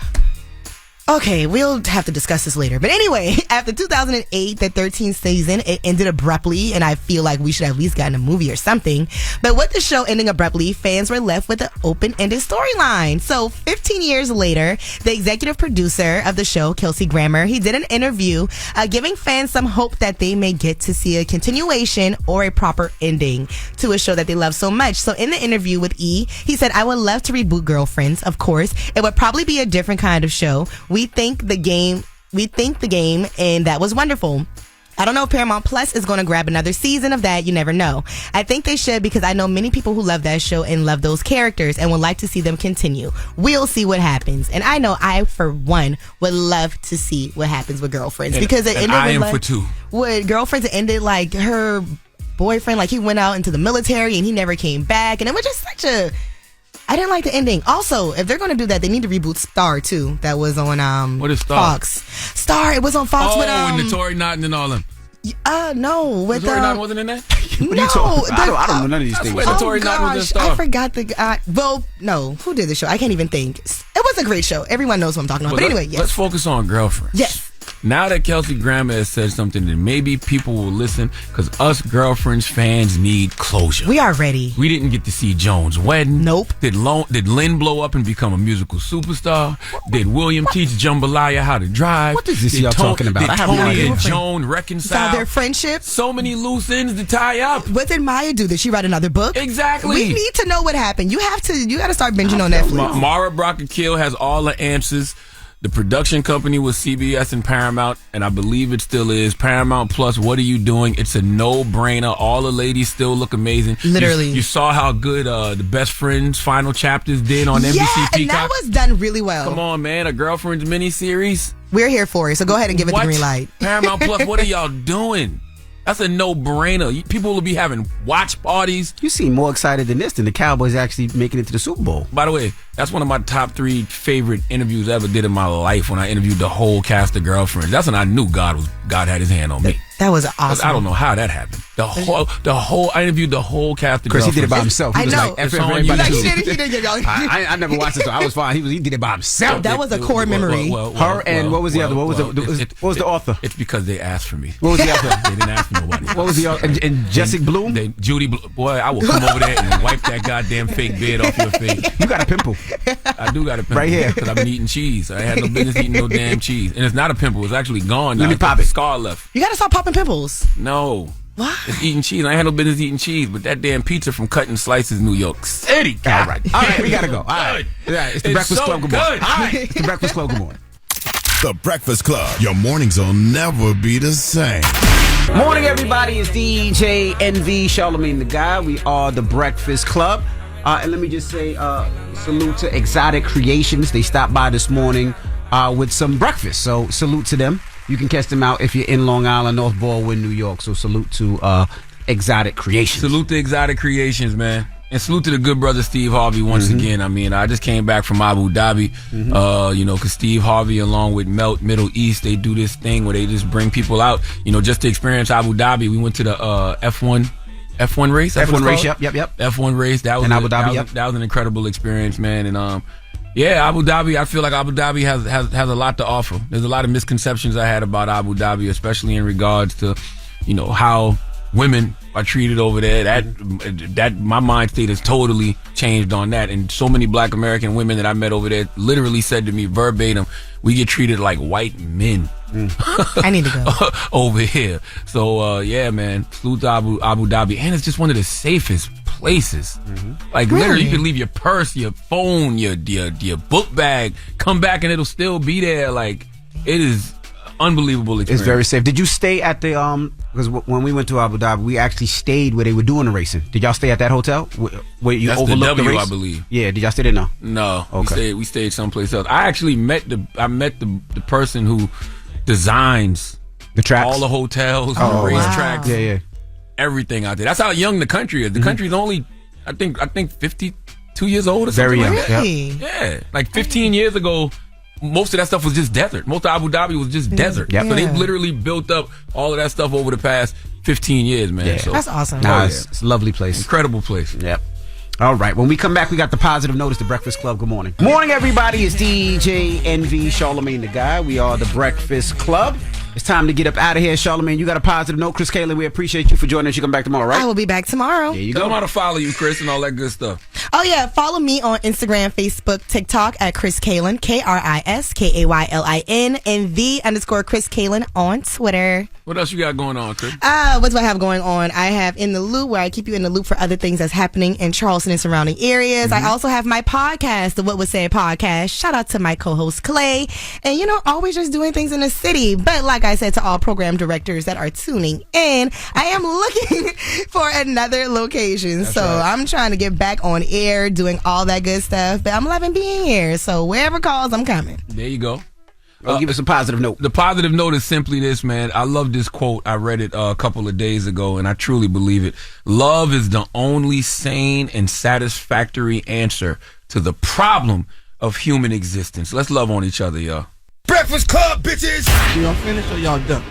Okay, we'll have to discuss this later. But anyway, after 2008, the 13th season, it ended abruptly, and I feel like we should have at least gotten a movie or something. But with the show ending abruptly, fans were left with an open-ended storyline. So 15 years later, the executive producer of the show, Kelsey Grammer, he did an interview giving fans some hope that they may get to see a continuation or a proper ending to a show that they love so much. So in the interview with E, he said, I would love to reboot Girlfriends, of course. It would probably be a different kind of show. We think the game, and that was wonderful. I don't know if Paramount Plus is going to grab another season of that. You never know. I think they should, because I know many people who love that show and love those characters and would like to see them continue. We'll see what happens. And I know I, for one, would love to see what happens with Girlfriends. Because it ended I am with, for two. With Girlfriends, it ended like her boyfriend, like he went out into the military and he never came back. And it was just such a... I didn't like the ending. Also, if they're going to do that, they need to reboot Star too. That was on What is Star? Fox. Star. It was on Fox with and the Tory Notton and all them. No, with Tory Notton wasn't in that. No, I don't know none of these things. The Tory Notton was in Star. I forgot the guy. Well, no, who did the show? I can't even think. It was a great show. Everyone knows what I'm talking about. But anyway, yes. Let's focus on Girlfriends. Yes. Now that Kelsey Grammer has said something, then maybe people will listen, because us Girlfriends fans need closure. We are ready. We didn't get to see Joan's wedding. Nope. Did Lynn blow up and become a musical superstar? Did William teach Jambalaya how to drive? What is this y'all talking about? Did I have no Tony idea. and Joan reconcile? Saw their friendship. So many loose ends to tie up. What did Maya do? Did she write another book? Exactly. We need to know what happened. You got to start binging on Netflix. Mara Brock-Akil has all the answers. The production company was CBS and Paramount, and I believe it still is. Paramount Plus, what are you doing? It's a no-brainer. All the ladies still look amazing. Literally. You saw how good the Best Friends final chapters did on NBC Peacock. And that was done really well. Come on, man. A Girlfriends miniseries. We're here for it, so go ahead and give it the green light. Paramount Plus, what are y'all doing? That's a no-brainer. People will be having watch parties. You seem more excited than this, than the Cowboys actually making it to the Super Bowl. By the way, that's one of my top 3 favorite interviews I ever did in my life, when I interviewed the whole cast of Girlfriends. That's when I knew God had his hand on me. That was awesome. I don't know how that happened. I interviewed the whole cast of Chris, Girlfriends. he did it by himself. He I was know. like, F It's on everybody. YouTube. He did get y'all. I never watched it, so I was fine. He did it by himself. That was a core memory. Her and what was the other? What was the author? It's because they asked for me. What was the other? They didn't ask for nobody. What was the other? And Jessica Bloom? Judy Bloom. Boy, I will come over there and wipe that goddamn fake beard off your face. You got a pimple. I do got a pimple. Right here. Because I've been eating cheese. I had no business eating no damn cheese. And it's not a pimple. It's actually gone now. Let me pop The it. scar left. You got to stop popping pimples. No. What? It's eating cheese. I had no business eating cheese, but that damn pizza from Cutting Slices, New York City. All right, we gotta go. All right, it's the Breakfast Club. Good morning. Good. All right, it's the Breakfast Club. Good morning. The Breakfast Club. Your mornings will never be the same. Morning, everybody. It's DJ NV, Charlamagne the Guy. We are the Breakfast Club. And let me just say, salute to Exotic Creations. They stopped by this morning with some breakfast. So salute to them. You can catch them out if you're in Long Island, North Baldwin, New York. So salute to Exotic Creations. Salute to Exotic Creations, man. And salute to the good brother Steve Harvey once again. I mean, I just came back from Abu Dhabi, because Steve Harvey, along with Melt Middle East, they do this thing where they just bring people out, just to experience Abu Dhabi. We went to the F1 race. F1 race, yep. F1 race. That was in Abu Dhabi, that was an incredible experience, man. And Abu Dhabi, I feel like Abu Dhabi has a lot to offer. There's a lot of misconceptions I had about Abu Dhabi, especially in regards to, how women are treated over there. That my mind state has totally changed on that. And so many Black American women that I met over there literally said to me verbatim, we get treated like white men. I need to go over here. So yeah, man, salute to Abu Dhabi, and it's just one of the safest places. Like literally, you can leave your purse, your phone, your book bag, come back and it'll still be there. Like it is unbelievable experience. It's very safe. Did you stay at the because when we went to Abu Dhabi, we actually stayed where they were doing the racing. Did y'all stay at that hotel where you That's overlooked the race? I believe. Yeah. Did y'all stay there? No. No. Okay. We stayed someplace else. I actually met the person who designs the tracks, all the hotels, the racetracks, yeah, everything out there. That's how young the country is. The country's only, I think 52 years old or something. Very young. Like that. Yeah, like 15 years ago. Most of that stuff was just desert. Most of Abu Dhabi was just desert. Yep. So they've literally built up all of that stuff over the past 15 years, man. Yeah. So, That's awesome. It's a lovely place. Incredible place. Yep. All right. When we come back, we got the positive notice. The Breakfast Club. Good morning. Morning, everybody. It's DJ NV Charlamagne the Guy. We are the Breakfast Club. It's time to get up out of here. Charlamagne, you got a positive note. Kris, Kaylin, we appreciate you for joining us. You come back tomorrow, right? I will be back tomorrow. There you Tell go. them how to follow you, Kris, and all that good stuff. Oh, yeah. Follow me on Instagram, Facebook, TikTok at Kris Kaylin, KriskaYlin, and _Kris Kaylin on Twitter. What else you got going on, Kris? What do I have going on? I have In the Loop, where I keep you in the loop for other things that's happening in Charleston and surrounding areas. I also have my podcast, the What Was Said podcast. Shout out to my co-host, Clay. And, always just doing things in the city. But like I said to all program directors that are tuning in, I am looking for another location. That's so right. I'm trying to get back on air, doing all that good stuff. But I'm loving being here. So wherever calls, I'm coming. There you go. Give us a positive note. The positive note is simply this, man. I love this quote. I read it a couple of days ago, and I truly believe it. Love is the only sane and satisfactory answer to the problem of human existence. Let's love on each other, y'all. Breakfast Club, bitches! Y'all finished or y'all done?